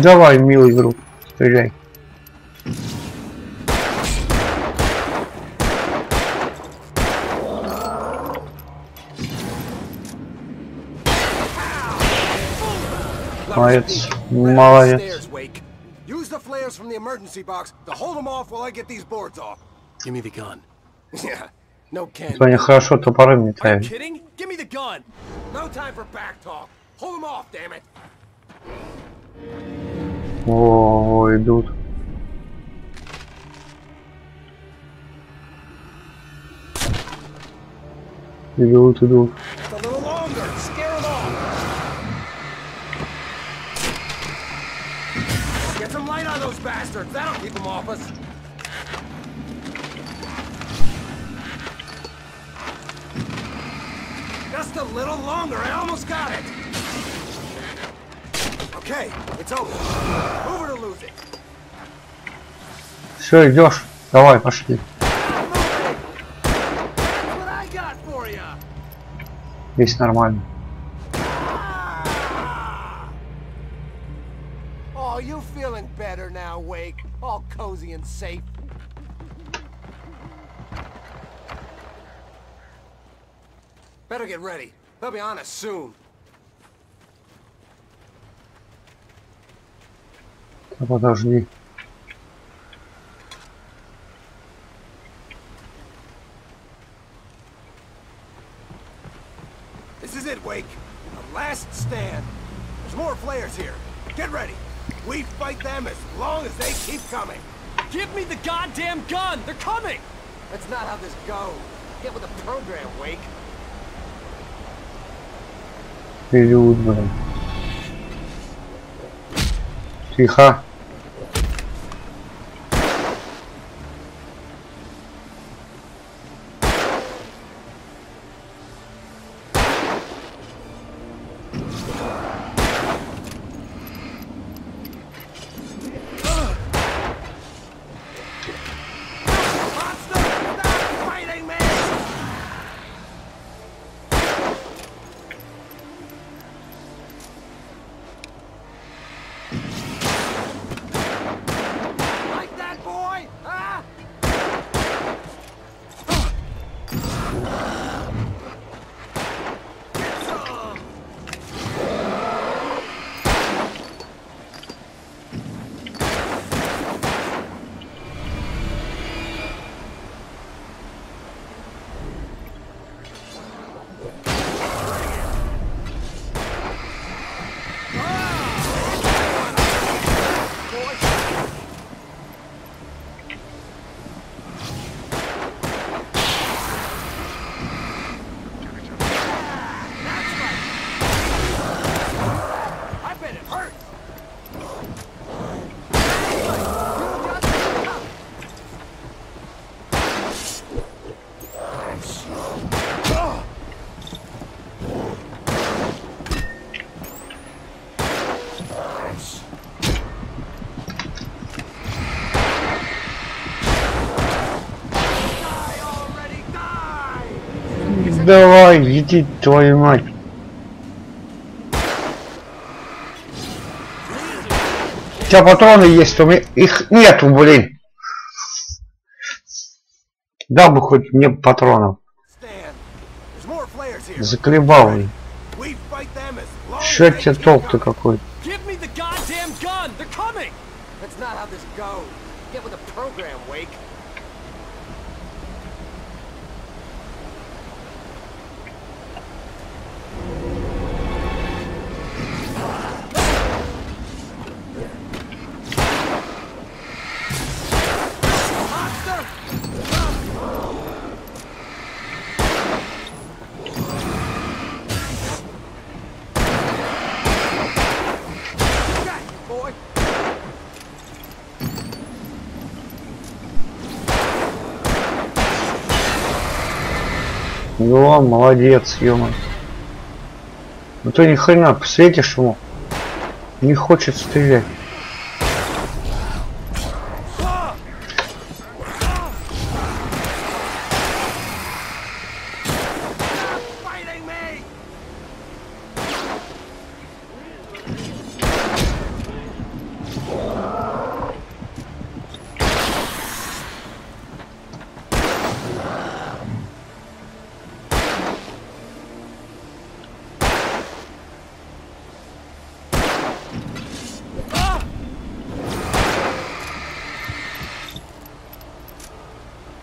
Давай, милый друг, стреляй. Молодец, молодец. Use the flares from the emergency box to hold them off while I get these boards off. Give me the gun. Yeah, no can. Они хорошо топоры метают. Kidding? Give me the gun. No time for back talk. Hold them off, damn it. О, идут. Идут, идут. A little longer. Scare them off. Get some light on those bastards. That'll keep them off us. Just a little longer. I almost got it. Okay, it's over. Move it or lose it. Все, идешь. Давай, пошли. Здесь нормально. Oh, you feeling better now, Wake? All cozy and safe. Better get ready. They'll be on us soon. Подожди. This is it, Wake. The last stand. There's more flares here. Get ready. We fight them as long as they keep coming. Give me the goddamn gun! They're coming! That's not how this goes. Get with the program, Wake. Период, блин. Тихо. Давай, иди, твою мать. У тебя патроны есть, у меня их нету, блин. Дал бы хоть мне патронов. Заколебал, блин. Что от тебя толк-то какой? Ну, молодец, ё-моё. Ну ты ни хрена посветишь ему. Не хочет стрелять.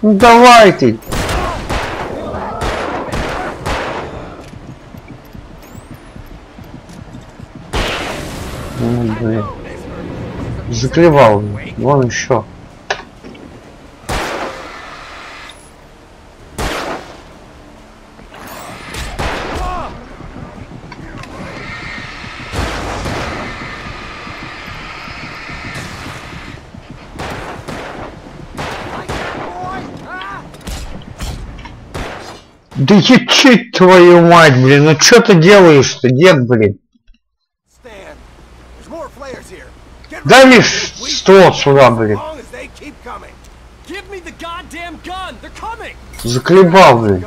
Ну давай ты! Ну, блин. Заклевал. Вон еще. Да ячить твою мать, блин, ну что ты делаешь-то, дед, блин? Дай ствол сюда, блин. Заколебал, блин.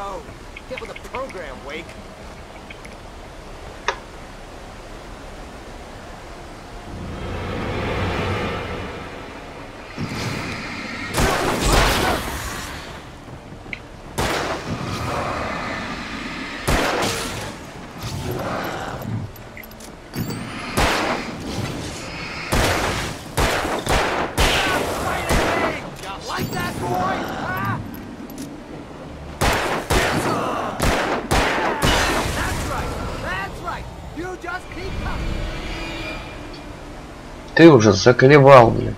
Ты уже заколебал, блин.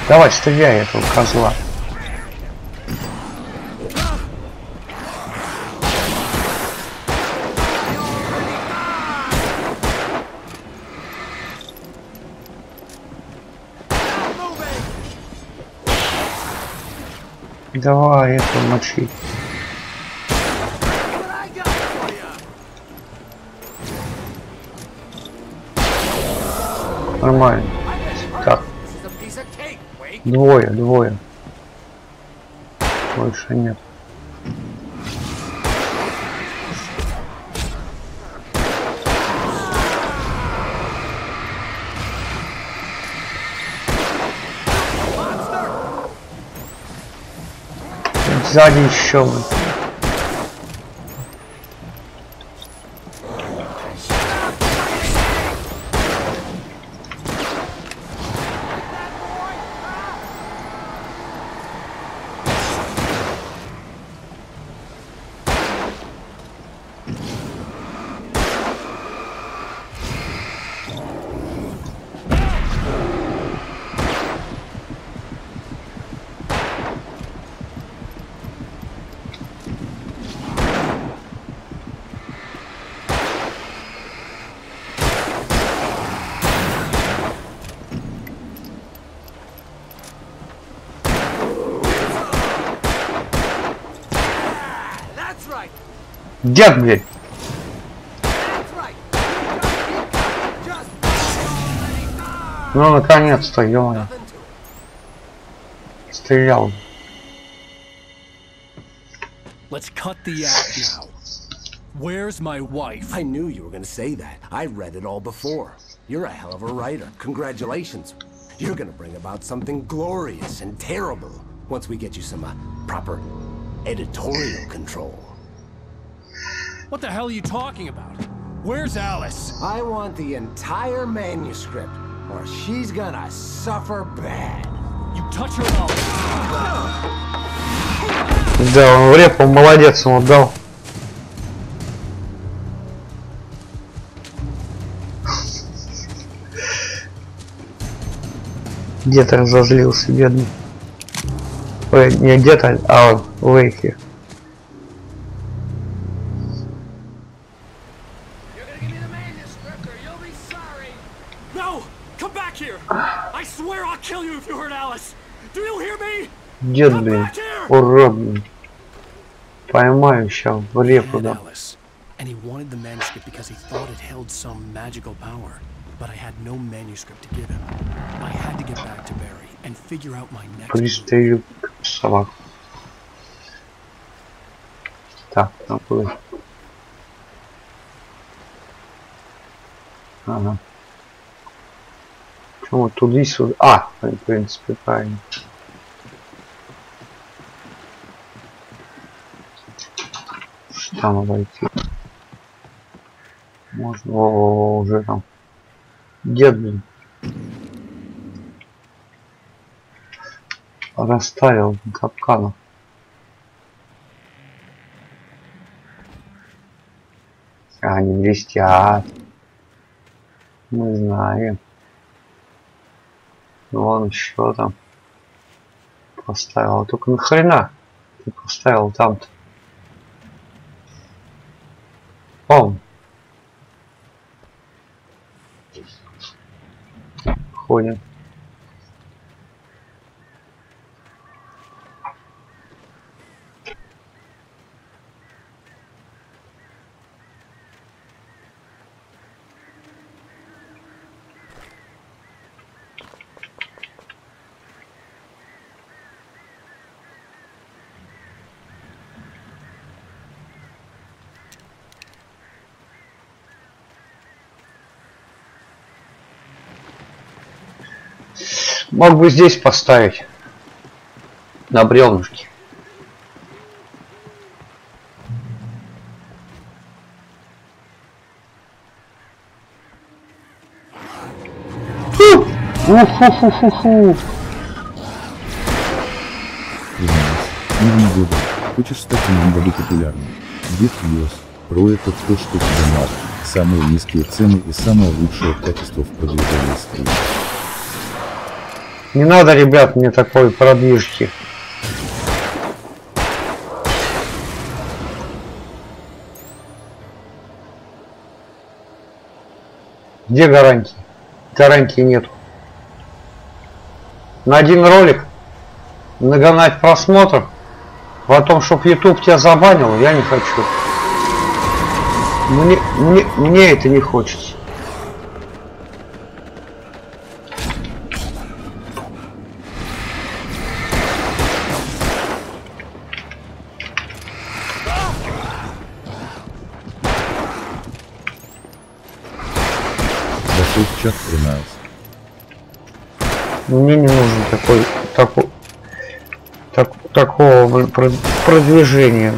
Давай, стреляй этого козла. Давай это мочи. Нормально. Так. Двое. Больше нет. Сзади еще. Дед, блядь! Ну, наконец-то, ё-моё. Стрелял. Let's cut the act now. Where's my wife? I knew you were gonna say that. I read it all before. You're a hell of a writer. Congratulations. You're gonna bring about something glorious and terrible once we get you some proper editorial control. What the hell are you talking about? Where's Alice? I want the entire manuscript, or she's gonna suffer bad. You touch her up. Да, он в репу, молодец, ему дал. Дед разозлился, бедный. Ой, не дед, а Вейки. Дед, блин, урод, блин. Поймаю сейчас в репу, да. And he wanted the manuscript because he thought it held some magical power. But I had no manuscript to give him. I had to get back to Barry and figure out my next move. Пристрелю собак. Так, там было. Ага. Почему туда-сюда? А, в принципе, правильно. Там обойти. Можно. О, уже там. Дед, блин. Расставил капканов. Они блестят. Мы знаем. Вон еще там поставил. Только нахрена ты поставил там-то? О! Ходим. Мог бы здесь поставить на бревнышке. Фу-фу-фу-фу-фу. Признаюсь, года. Хочешь стать в моем году популярным? Без слез. Про это то, что тебе надо. Самые низкие цены и самое лучшее качество в продвижении стрима. Не надо, ребят, мне такой продвижки. Где гарантии? Гарантии нету. На один ролик нагонать просмотр, потом, чтоб YouTube тебя забанил, я не хочу. Мне это не хочется. Зашел в чат 13. Мне не нужен такого продвижения.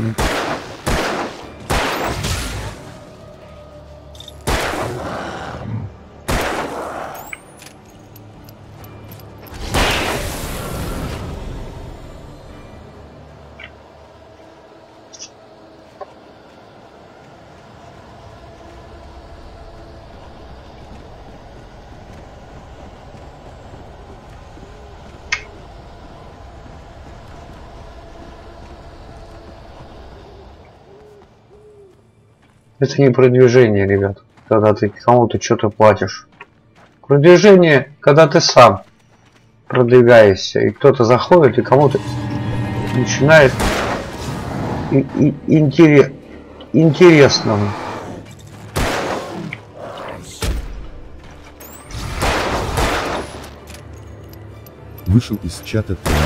Это не продвижение, ребят, когда ты кому-то что-то платишь. Продвижение, когда ты сам продвигаешься, и кто-то заходит, и кому-то начинает интересно. Вышел из чата 13.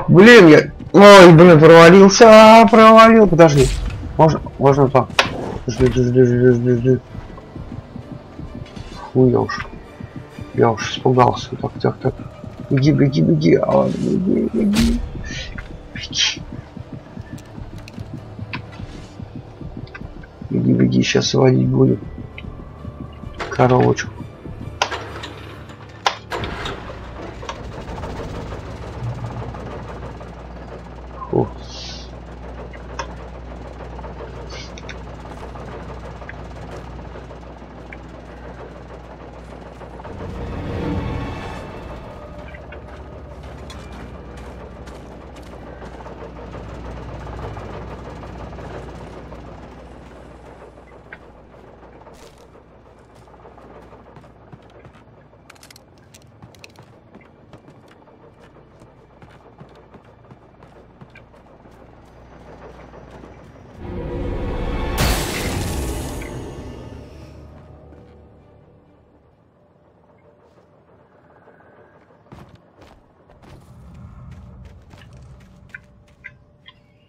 Блин, я... Ой, блин, провалился, провалил. Подожди. Можно там. Жди. Фу, я уж испугался. Так. Беги. А ладно, беги. Беги, сейчас водить буду. Коробочку. Фу.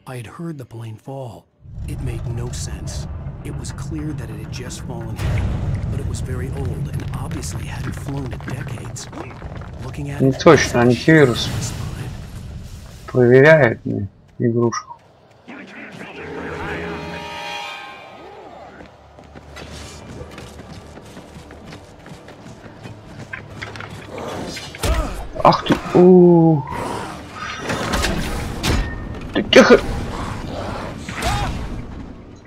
I had heard the plane fall. It made no sense. It was clear that it had just fallen here, but it was very old and obviously hadn't flown in decades. Looking at Не точно, антивирус проверяет мне игрушку. Ах ты, ты тихо.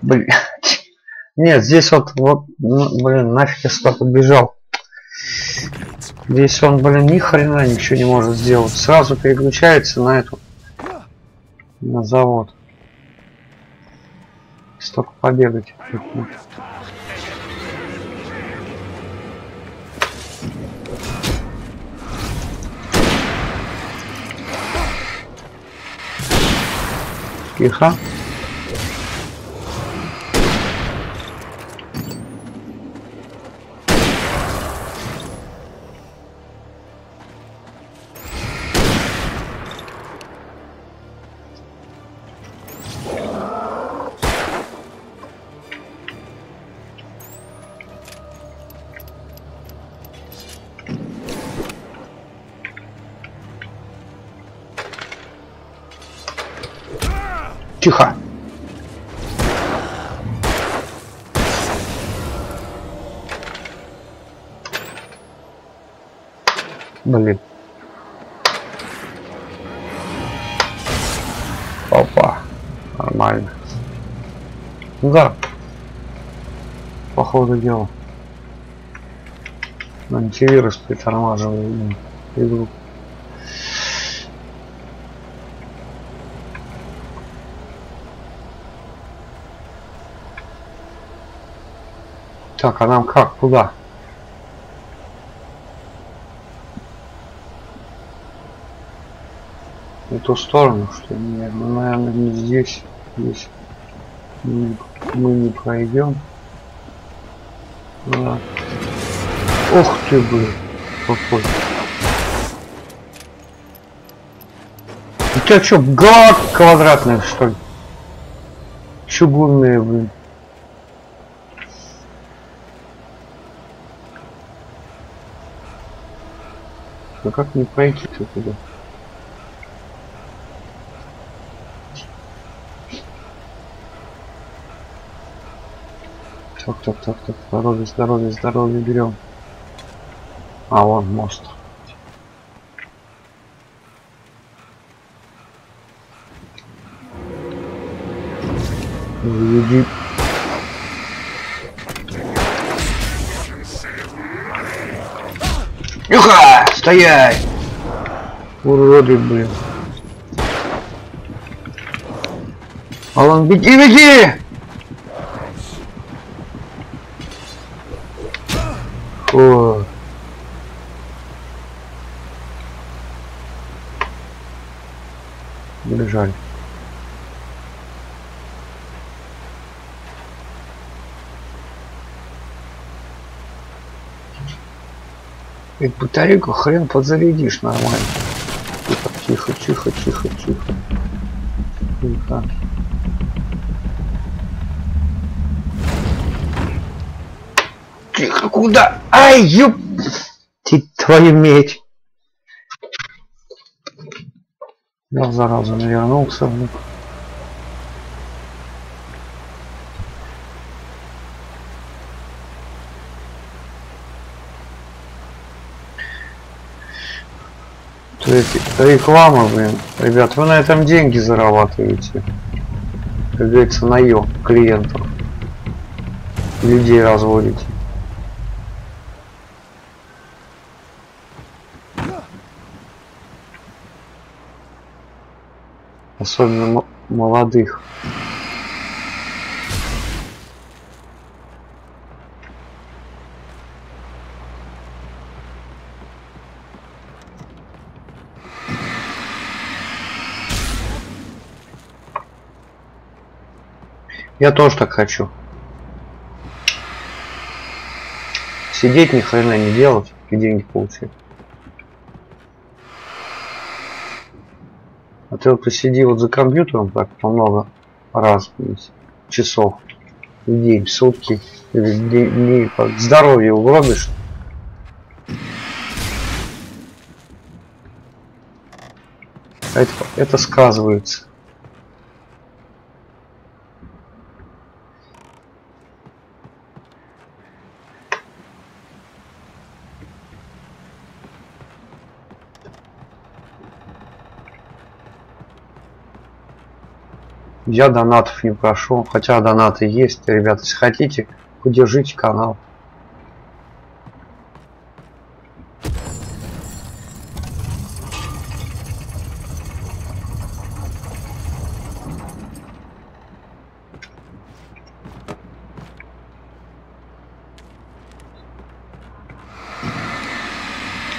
Блин. Нет, здесь вот, блин, нафиг я сюда подбежал. Здесь он, блин, ни хрена ничего не может сделать. Сразу переключается на эту, на завод. Столько побегать. Тихо. Тихо. Блин. Опа. Нормально. Да. По ходу дела. Антивирус притормаживает игру. Так, а нам как? Куда? В ту сторону, что ли? Нет, ну, наверное, не здесь. Здесь мы не пройдем. Да. Ох ты, блин. Какой. У тебя что, голова квадратная, что ли? Чугунные, блин. Ну как не пройти-то туда? Так. Здоровье берем. А, вон мост. Иди. Юха! Стоять! Уроды, блин. Алан, беги! О. Бежали. Ведь батарейку хрен подзарядишь нормально. Тихо. Тихо, куда? Ай, ёп! Твою медь! Я зараза навернулся. Реклама, блин. Ребят, вы на этом деньги зарабатываете. Как говорится, наем клиентов. Людей разводите. Особенно молодых. Я тоже так хочу. Сидеть ни хрена не делать и деньги получить. А ты вот посиди вот за компьютером так много раз, часов в день, в сутки, или здоровье угробишь. Это сказывается. Я донатов не прошу, хотя донаты есть, ребята, если хотите, поддержите канал.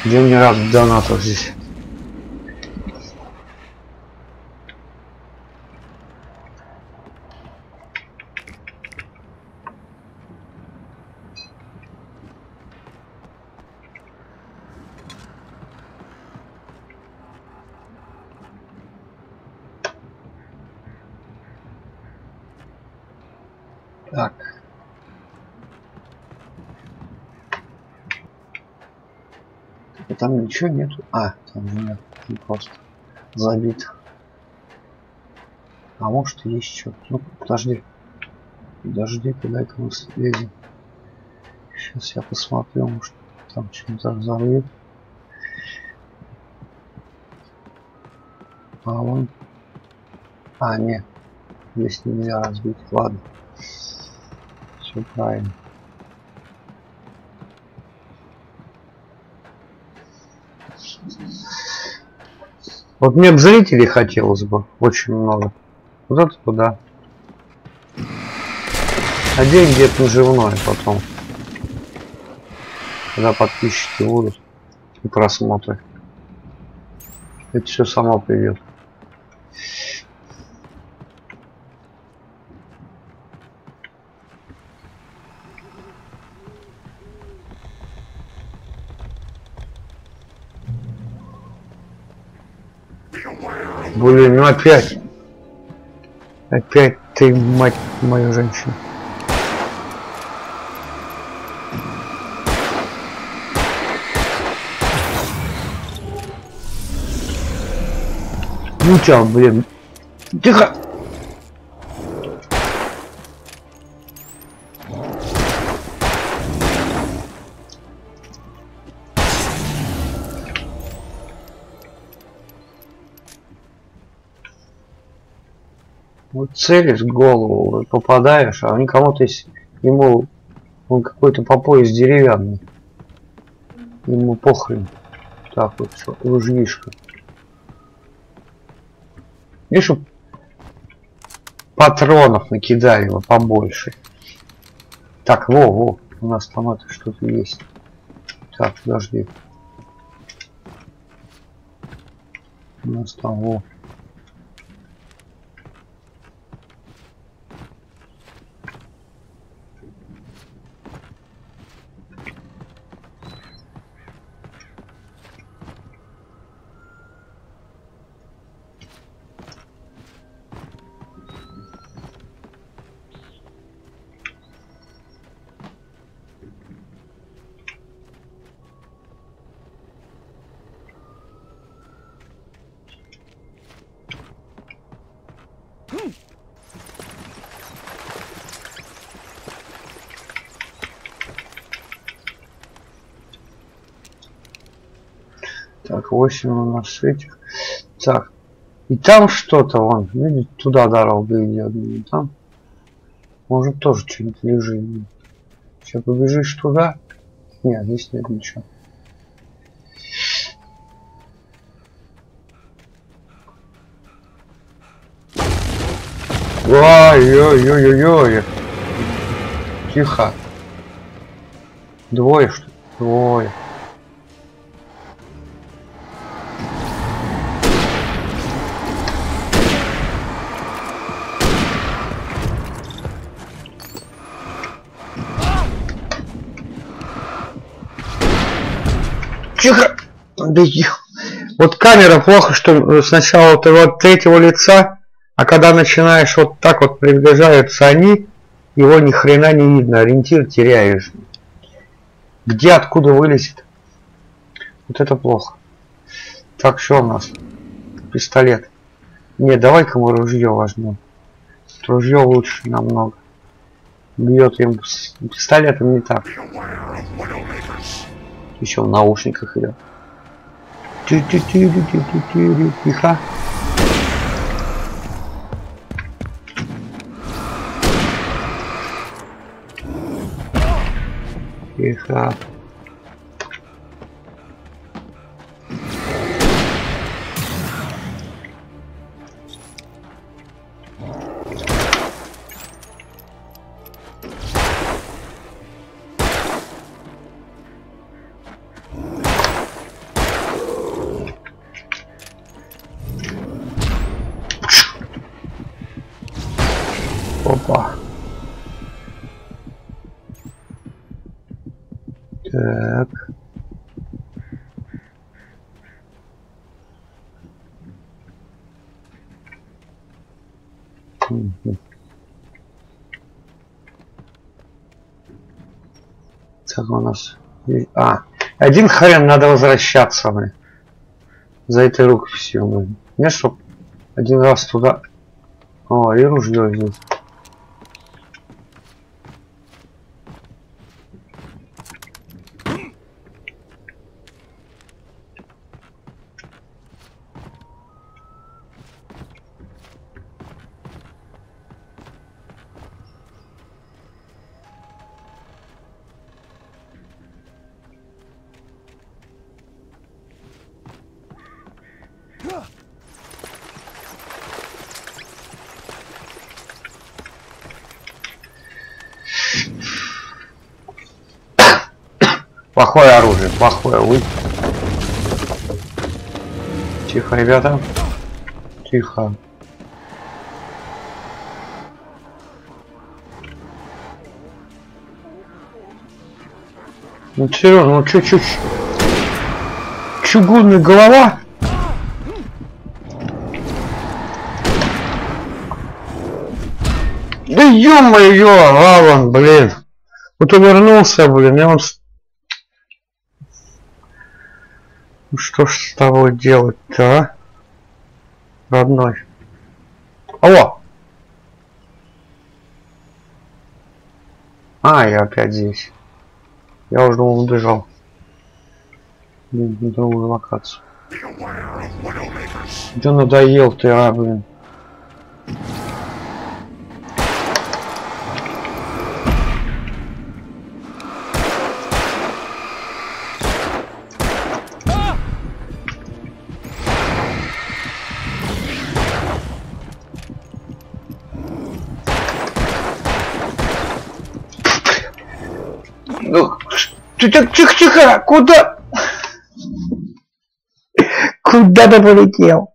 Где мне рад донатов здесь? Так. И там ничего нету. А, там же нет. Там просто забит. А может есть что? Ну, подожди. Подожди, дай-ка мы слезем. Сейчас я посмотрю, может там что-то взорвет. А вон. А, нет. Здесь нельзя разбить. Ладно. Все правильно. Вот мне бы зрителей хотелось бы очень много. Вот это туда. А деньги это наживное потом. Когда подписчики будут и просмотры. Это все само придет. Блин, ну опять. Опять ты, мать моя женщина. Ну чё, блин. Тихо. Вот целишь голову, попадаешь, а они кому-то ему он какой-то по пояс деревянный. Ему похрен. Так вот, ружьишко. И чтоб патронов накидали его побольше. Так, во, у нас там это что-то есть. Так, подожди. У нас там, во. Так, 8 у нас этих. Так. И там что-то вон. Видите, туда дорога идет. И там. Может тоже что-нибудь лежит. Сейчас побежишь туда. Нет, здесь нет ничего. Ой-ой-ой-ой-ой. Тихо. Двое, что ли? Двое. Тихо. Да вот камера плохо, что сначала ты вот третьего лица, а когда начинаешь вот так вот приближаются они, его ни хрена не видно, ориентир теряешь. Где, откуда вылезет? Вот это плохо. Так, что у нас? Пистолет. Не, давай-ка мы ружье возьмем. Ружье лучше намного. Бьет им с пистолетом не так. Еще в наушниках идет. Тихо. Тихо. Опа. Так. Так у нас... один хрен надо возвращаться, мы. За этой рукописью, мы. Не, чтоб один раз туда... О, и ружье здесь. Плохое оружие, плохое. Вы... Тихо, ребята. Тихо. Ну серьезно, ну чуть-чуть. Чугунная голова. Да ё-моё, Алан, блин. Вот увернулся, блин, я он... Ну что ж с тобой делать-то, а? Родной. Алло. А, я опять здесь. Я уже думал, убежал. На другую локацию. Да надоел ты, а, блин. Ну, ты так тихо-тихо, куда? Куда ты полетел?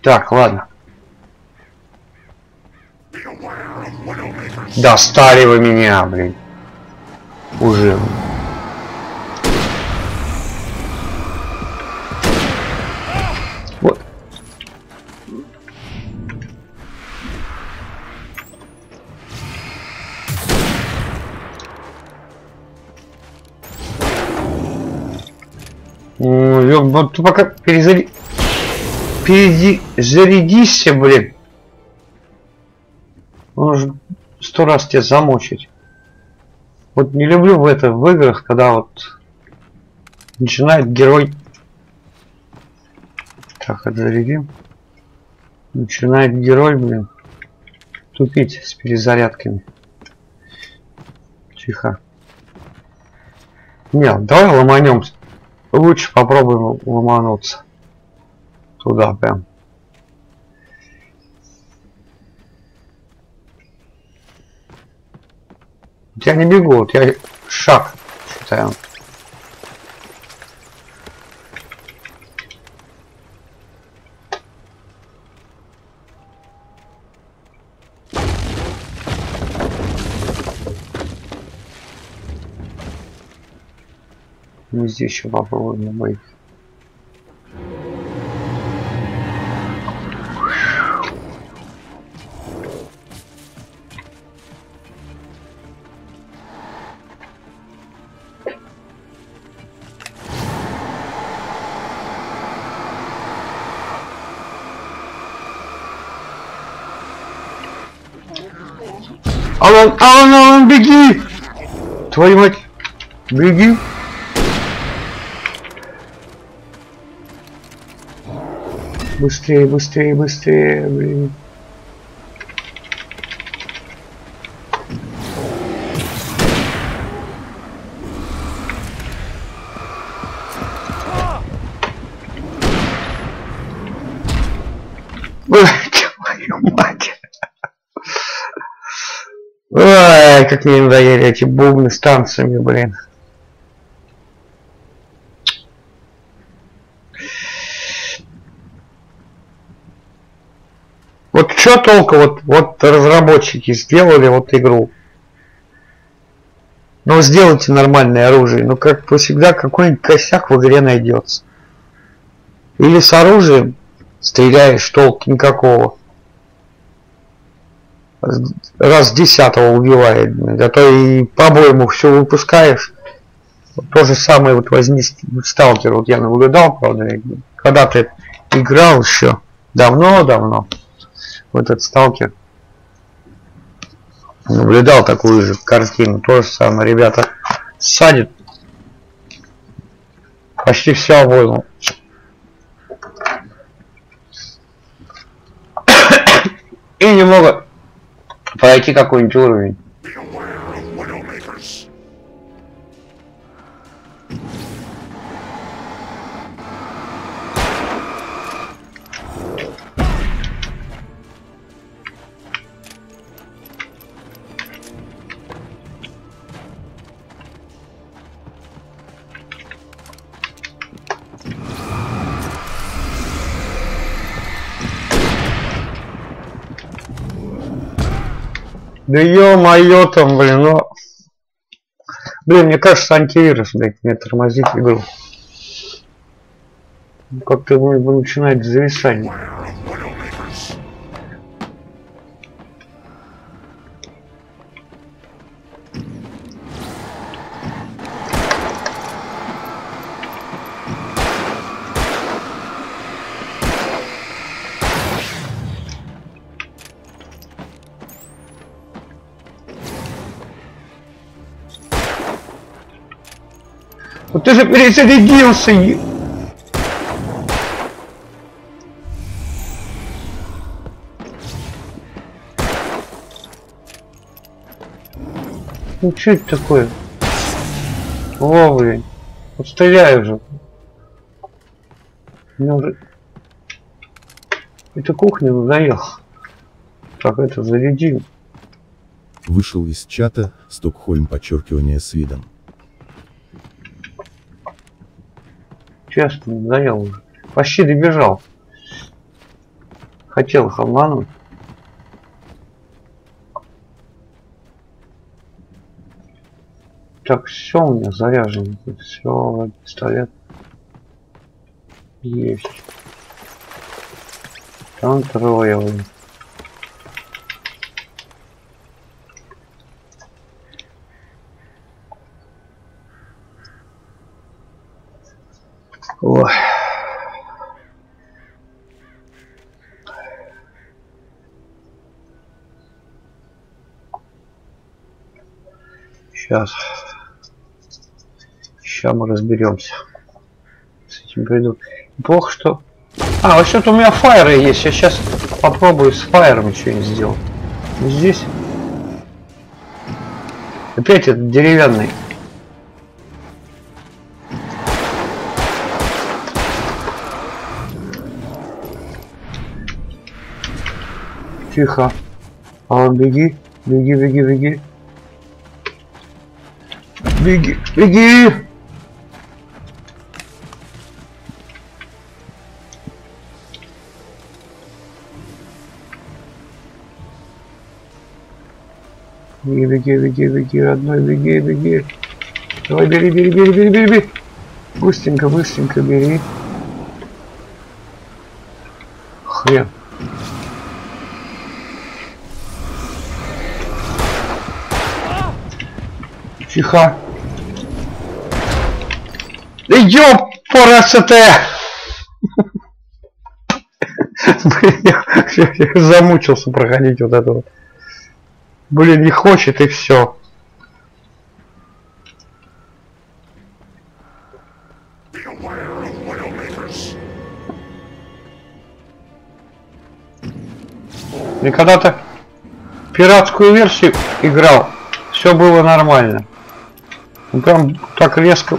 Так, ладно. Достали вы меня, блин. Уже. Вот. Вот ты пока зарядись, блин. Он же 100 раз тебя замучить. Вот не люблю в играх, когда вот начинает герой. Так, это зарядим. Начинает герой, блин, тупить с перезарядками. Тихо. Нет, давай ломанемся. Лучше попробуем ломануться. Туда прям. Я не бегу, вот я шаг считаю. Мы здесь еще попробуем бой. Алан, беги! Твою мать! Беги! Быстрее, быстрее, быстрее, блин. Ой, твою мать! Ой, как мне надоели эти бубны с танцами, блин. Вот что толку, вот разработчики сделали вот игру. Ну сделайте нормальное оружие, но как всегда какой-нибудь косяк в игре найдется. Или с оружием стреляешь, толку никакого. Раз 10-го убивает, а то и по-моему все выпускаешь. Вот то же самое вот возьми сталкер, вот я наблюдал, правда, когда-то играл еще давно в этот сталкер, наблюдал такую же картину, то же самое, ребята садят почти все обойму. И не могут пройти какой-нибудь уровень. Да ё-моё там, блин, ну... Блин, мне кажется, антивирус, блядь, мне тормозит игру. Как-то начинает зависать. Вот ты же перезарядился! Ну что это такое? О, блин. Вот стреляю уже. Мне уже... Эта кухня надоела. Так, это зарядим. Вышел из чата, Стокхольм, подчеркивание с видом. Честно, надоел уже. Почти добежал. Хотел их обмануть. Так, все у меня заряжено. Все, пистолет. Есть. Контроль. Ой. Сейчас мы разберемся с этим. Приду. Плохо, что... А, вообще-то у меня фаеры есть. Я сейчас попробую с фаером что-нибудь сделать. Здесь опять этот деревянный. Тихо. А, беги. Беги. Беги. Беги. Беги. Беги, родной, беги. Давай, бери. Быстренько бери. Хрен. Тихо. Да ёпарасоте! Я замучился проходить вот это вот. Блин, не хочет и все. Я когда-то пиратскую версию играл, все было нормально. Ну, прям так резко.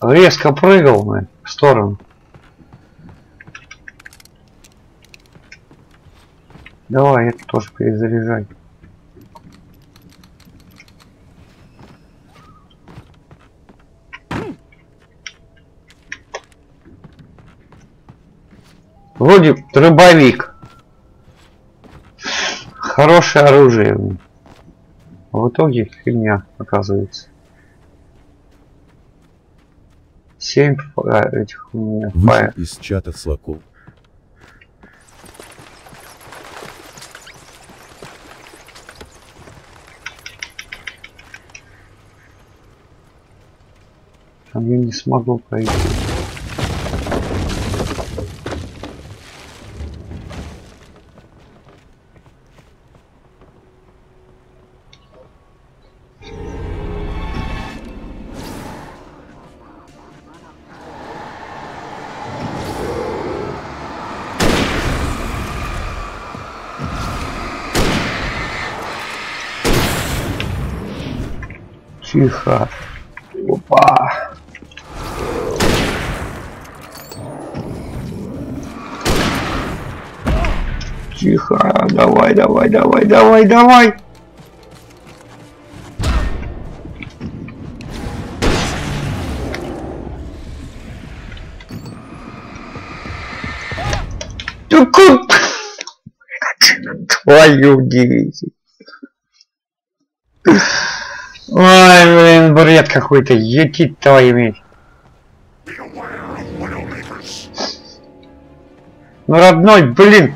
Резко прыгал в сторону. Давай, это тоже перезаряжай. Вроде дробовик. Хорошее оружие. А в итоге фигня, оказывается. 7 этих у меня. Вышел из чата Слаков. Там я не смогу пройти. Тихо. Опа. Тихо. Давай, давай, давай, давай, давай. Твою дивизию. Ой, блин, бред какой-то. Етить твою иметь. Ну, родной, блин.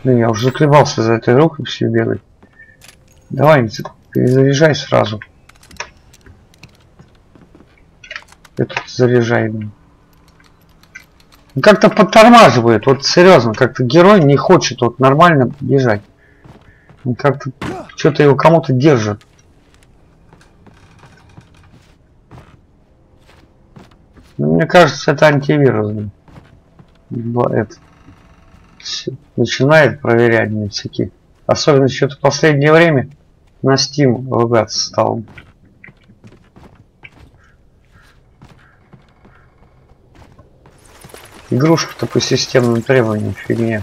Ну, я уже закрывался за этой рукописью бегать. Давай, перезаряжай сразу. Этот заряжай. Ну, как-то подтормаживает. Вот серьезно, как-то герой не хочет вот нормально бежать. Как-то что-то его кому-то держит. Ну, мне кажется, это антивирус. Это начинает проверять мне всякие. Особенно что-то в последнее время на Steam ругаться стал. Игрушка-то по системным требованиям фигня.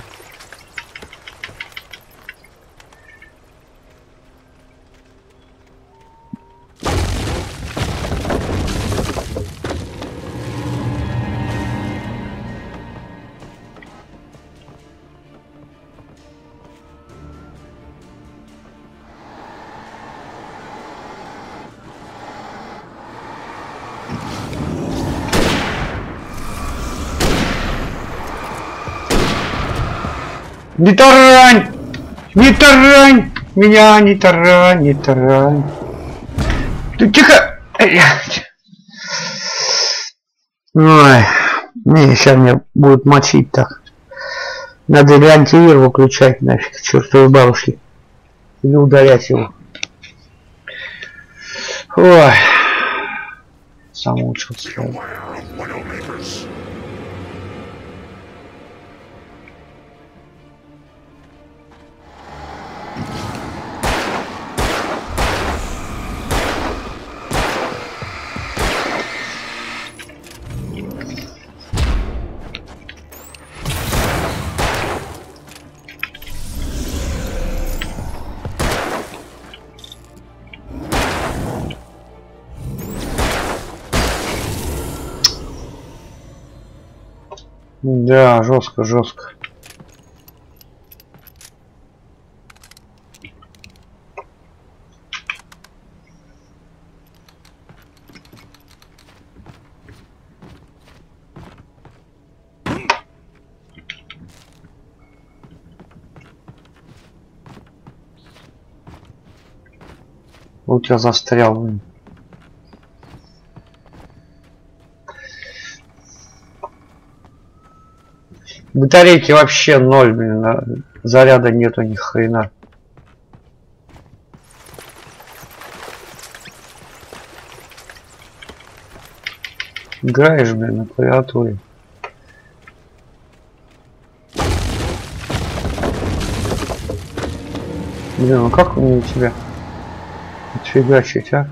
Не тарань! Не тарань! Меня не тарань, не тарань. Ты тихо! Ой, не, сейчас меня будут мочить так. Надо или антивир выключать нафиг, чертовы бабушки. Или удалять его. Ой. Замучился. Да, жестко, жестко. Вот я застрял. Батарейки вообще ноль, блин, заряда нету ни хрена. Играешь, блин, на клавиатуре. Блин, ну как мне у тебя отфигачить, а?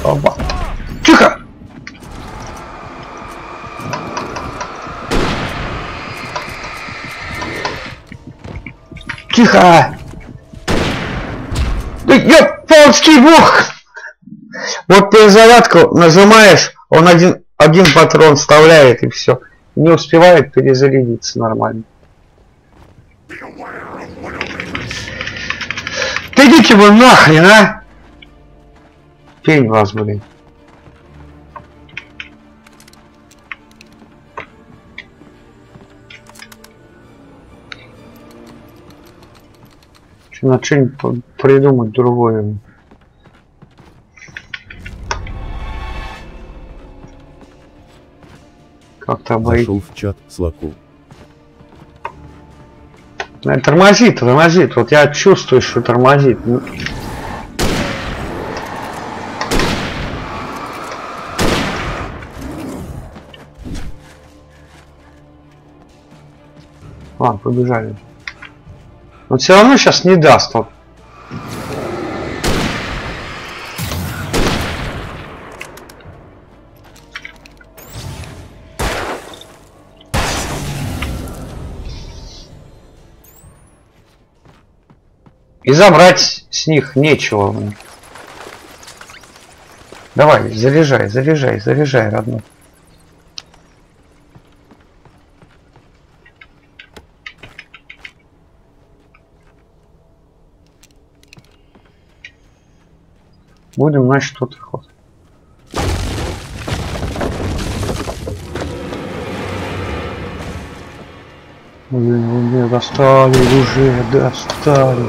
Оба. Тихо! Тихо! Да японский бог! Вот перезарядку нажимаешь, он один патрон вставляет и все. Не успевает перезарядиться нормально. Да идите вы нахрен, а! Пень вас, блин. Надо что-нибудь придумать другое. Как-то обойти. Зашел в чат Слаку. Тормозит, тормозит. Вот я чувствую, что тормозит. Ладно, побежали. Но все равно сейчас не даст. Вот. И забрать с них нечего. Давай, заряжай, заряжай, заряжай, родной. Будем, значит, тут ход. Блин, достали, уже достали.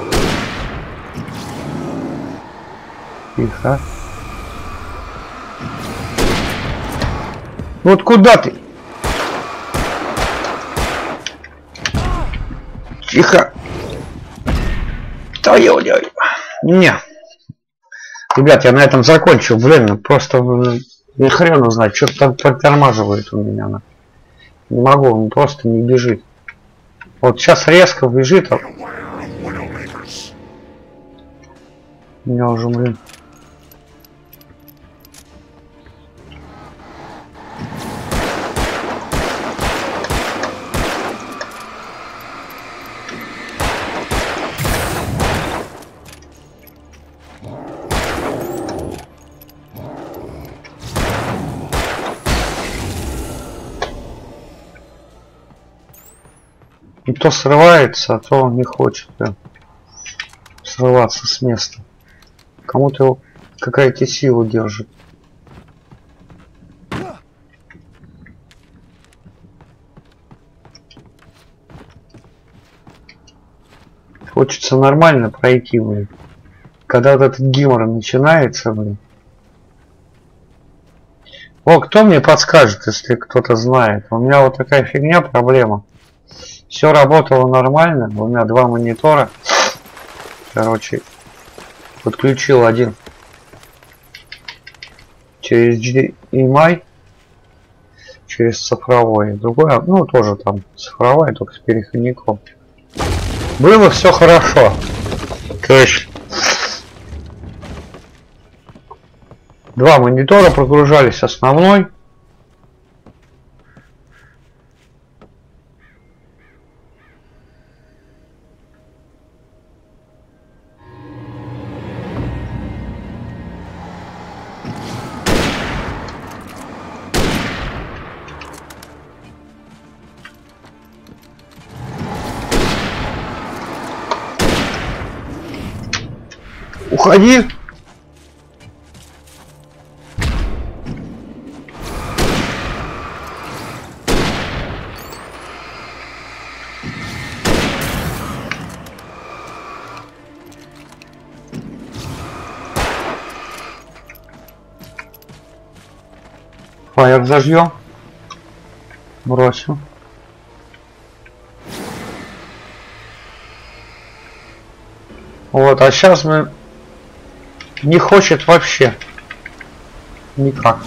Тихо. Вот куда ты? Тихо. Ой-ой-ой. Не. Ребят, я на этом закончу. Блин, просто ни хрен узнать, что-то там подтормаживает у меня. Не могу, он просто не бежит. Вот сейчас резко бежит. А... У меня уже, блин. И то срывается, а то он не хочет срываться с места. Кому-то его какая-то сила держит. Хочется нормально пройти, блин. Когда вот этот гемор начинается, блин. О, кто мне подскажет, если кто-то знает? У меня вот такая фигня, проблема. Все работало нормально. У меня два монитора. Короче, подключил один через HDMI, через цифровой. Другой, ну, тоже там цифровой, только с переходником. Было все хорошо. Короче, два монитора прогружались, основной. Уходи! Фаер зажжем. Бросим. Вот, а сейчас мы... Не хочет вообще. Никак.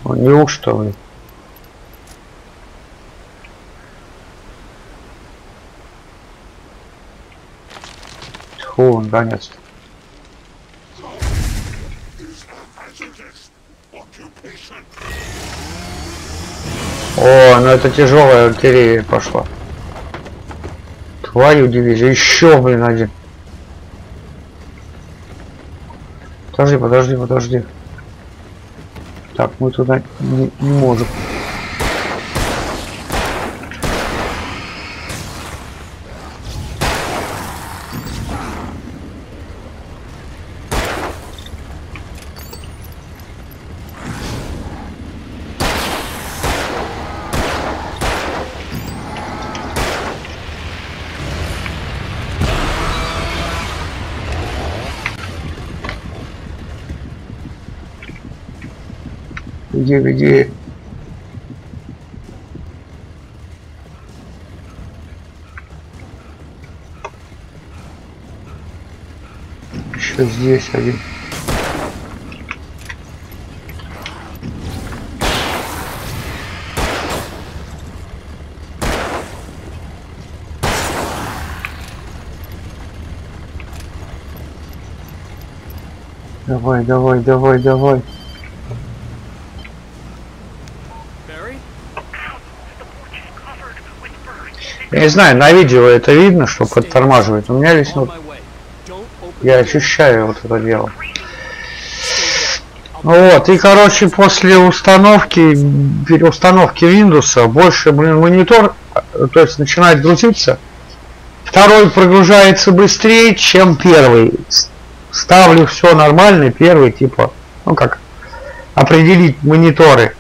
Неужто вы? Фу, наконец-то. О, ну это тяжелая артиллерия пошла. Твою дивизию. Еще, блин, один. Подожди. Так, мы туда не можем. Где? Еще здесь один. Давай. Я не знаю, на видео это видно, что подтормаживает. У меня здесь вот, я ощущаю вот это дело. Вот, и короче, после переустановки Windows больше, блин, монитор, то есть начинает грузиться. Второй прогружается быстрее, чем первый. Ставлю все нормально, первый типа, ну как определить мониторы.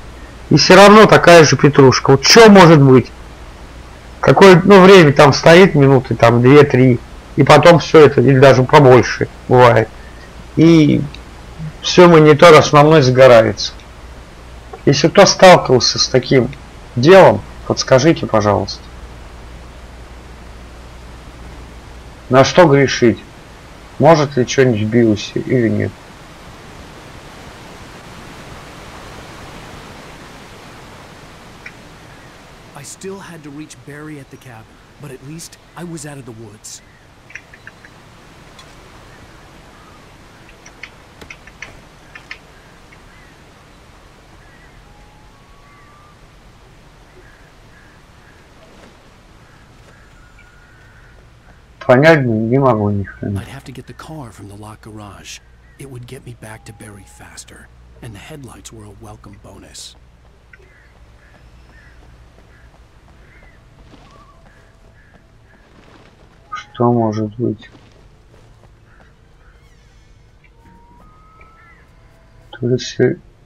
И все равно такая же петрушка. Вот что может быть? Какое, ну, время там стоит, минуты там 2-3, и потом все это, или даже побольше бывает. И все, монитор основной загорается. Если кто сталкивался с таким делом, подскажите, пожалуйста. На что грешить? Может ли что-нибудь в биосе или нет? I still had to reach Barry at the cabin, but at least I was out of the woods. Понять не могу ни хрена. I'd have to get the car from the locked garage. It would get me back to Barry faster, and the headlights were a welcome bonus. Что может быть? То есть...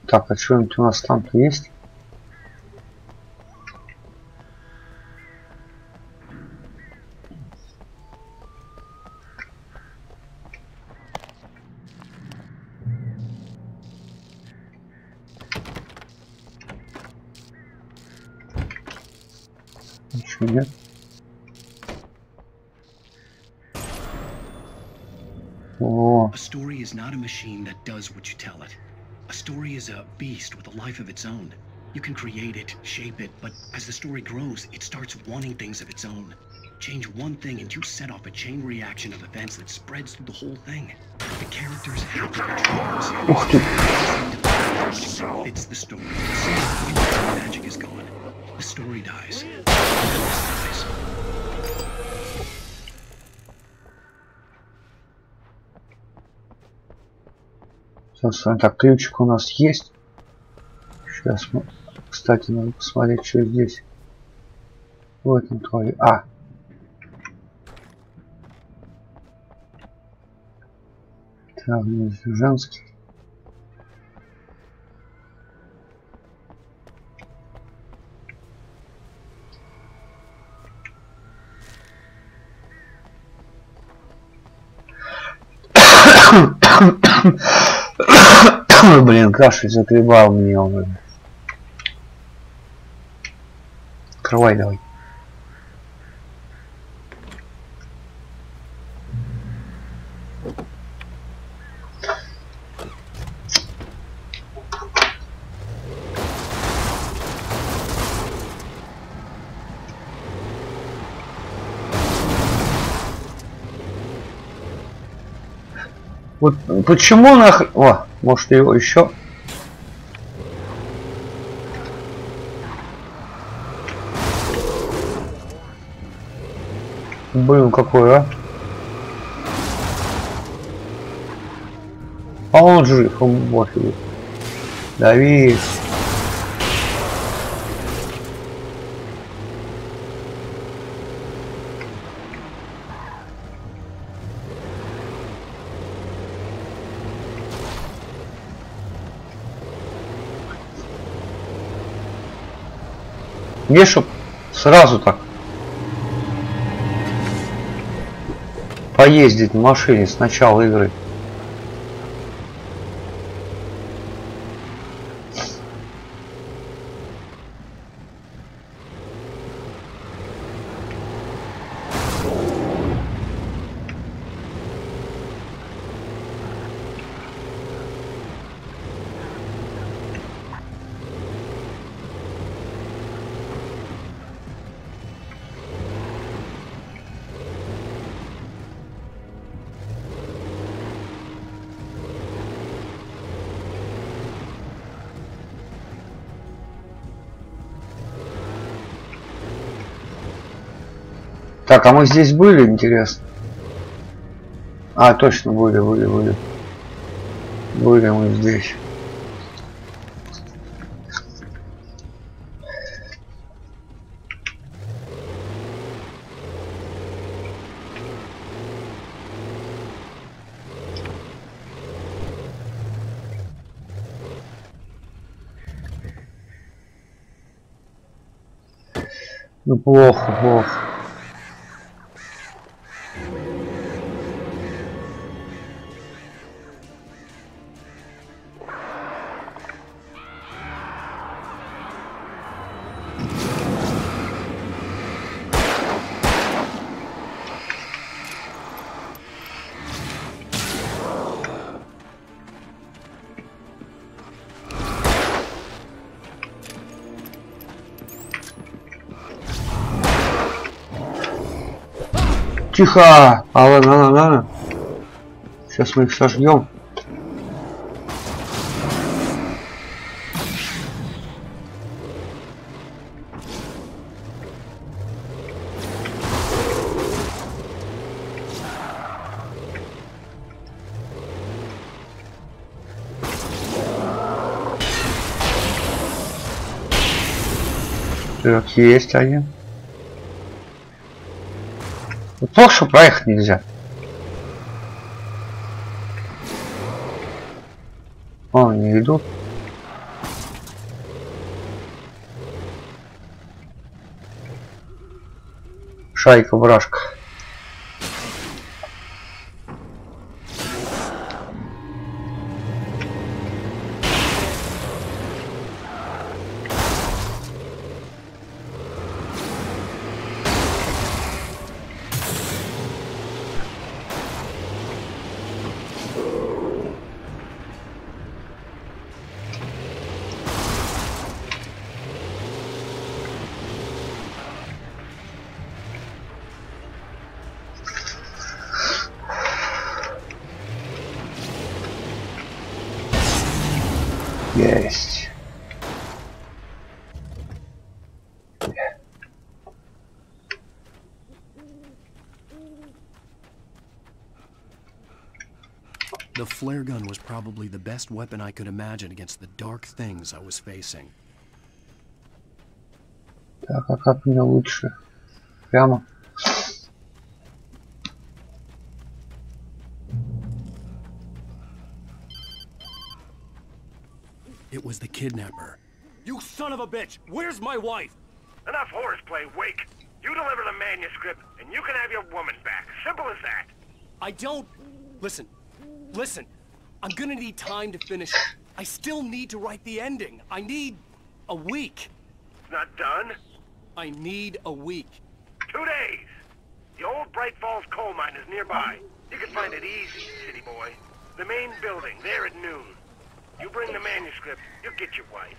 Так, а что-нибудь у нас там-то есть? Ничего нет. A story is not a machine that does what you tell it. A story is a beast with a life of its own. You can create it, shape it, but as the story grows, it starts wanting things of its own. Change one thing and you set off a chain reaction of events that spreads through the whole thing. The characters have to control. It's the story. The magic is gone. The story dies. Так, ключик у нас есть. Сейчас мы, кстати, надо посмотреть, что здесь. Вот он твой. А. Так, здесь женский. Блин, кашель закребал мне уже. Открывай давай. Вот почему нахрен... О, может его еще... Блин, какой, а? А он жив, он пофигу. Дави. Где чтоб сразу так поездить на машине с начала игры? Так, а мы здесь были, интересно? А, точно, были мы здесь. Ну, плохо. Тихо! А ладно. Сейчас мы их сожгем. Так, есть один. Плохо, что проехать нельзя. О, они идут. Шайка-брашка. Есть. The flare gun was probably the best weapon I could imagine against the dark things I was facing. Так, а как мне лучше? Прямо. It was the kidnapper. You son of a bitch! Where's my wife? Enough horseplay, Wake. You deliver the manuscript, and you can have your woman back. Simple as that. I don't... Listen. I'm gonna need time to finish it. I still need to write the ending. I need a week. It's not done? I need a week. 2 days. The old Bright Falls coal mine is nearby. You can find it easy, city boy. The main building, there at noon. You bring the manuscript, you'll get your wife.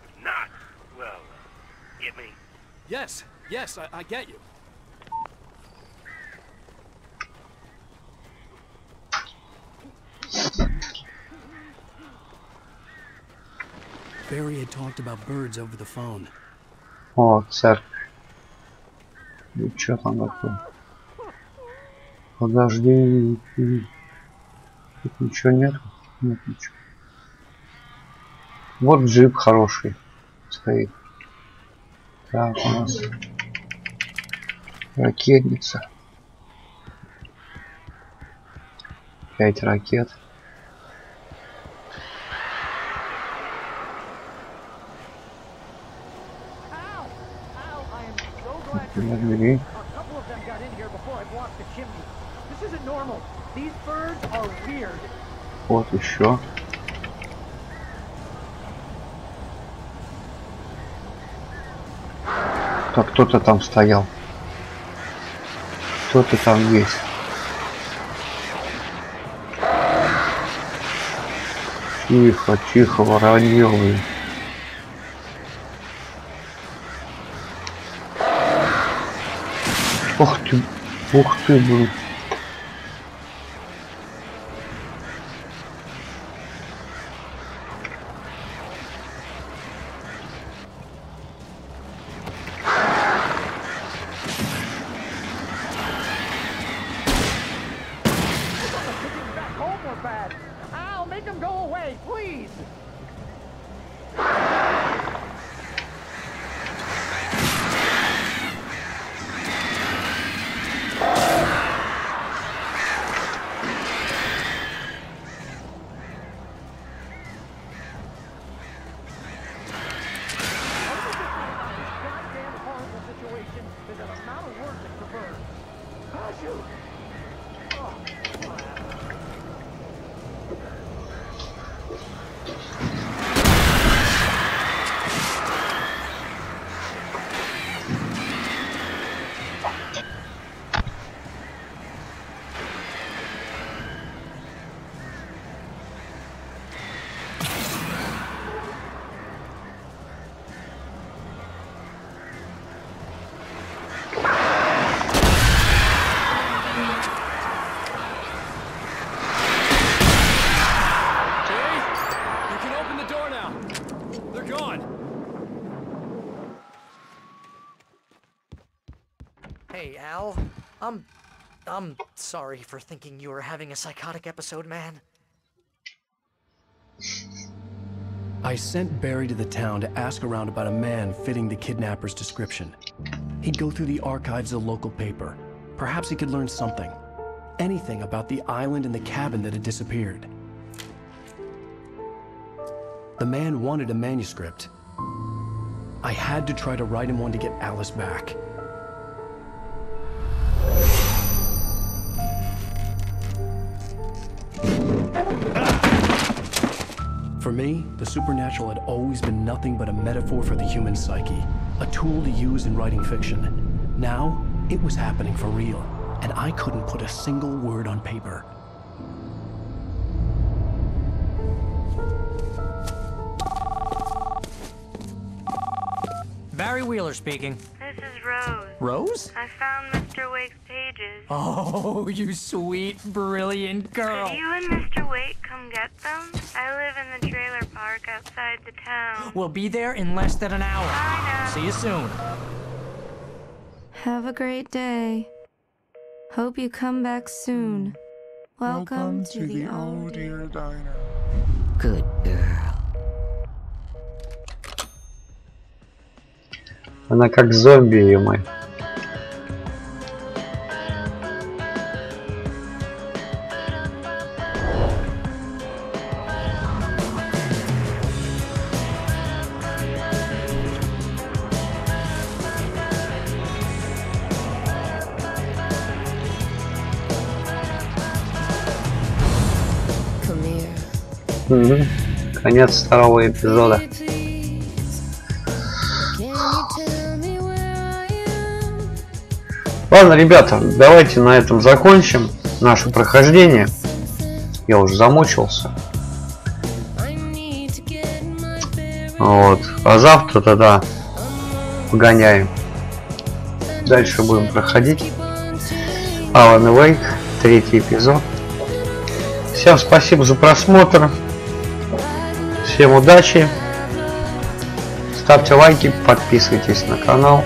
If not, well, get me? Yes, I get you. Barry had talked about birds over the phone. О, церковь. И что там такое? Подожди. Тут ничего нет. Нет ничего. Вот джип хороший стоит. Так, у нас ракетница. 5 ракет. Двери. Вот еще. Так, кто-то там стоял. Кто-то там есть. Тихо, тихо, воронье, блин. Ух ты, блин. Hey, Al. I'm sorry for thinking you were having a psychotic episode, man. I sent Barry to the town to ask around about a man fitting the kidnapper's description. He'd go through the archives of the local paper. Perhaps he could learn something. Anything about the island and the cabin that had disappeared. The man wanted a manuscript. I had to try to write him one to get Alice back. For me, the supernatural had always been nothing but a metaphor for the human psyche, a tool to use in writing fiction. Now, it was happening for real, and I couldn't put a single word on paper. Barry Wheeler speaking. This is Rose. Rose? I found Mr. Wake's pages. Oh, you sweet, brilliant girl. Could you and Mr. Wake come get them? I live in the trailer park outside the town. We'll be there in less than an hour. I know. See you soon. Have a great day. Hope you come back soon. Welcome to the Oh Dear Diner. Good girl. Она как зомби, ё-моё. Конец второго эпизода. Ладно, ребята, давайте на этом закончим наше прохождение. Я уже замучился. Вот. А завтра тогда погоняем. Дальше будем проходить Alan Wake, 3-й эпизод. Всем спасибо за просмотр. Всем удачи. Ставьте лайки, подписывайтесь на канал.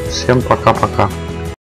Всем пока-пока.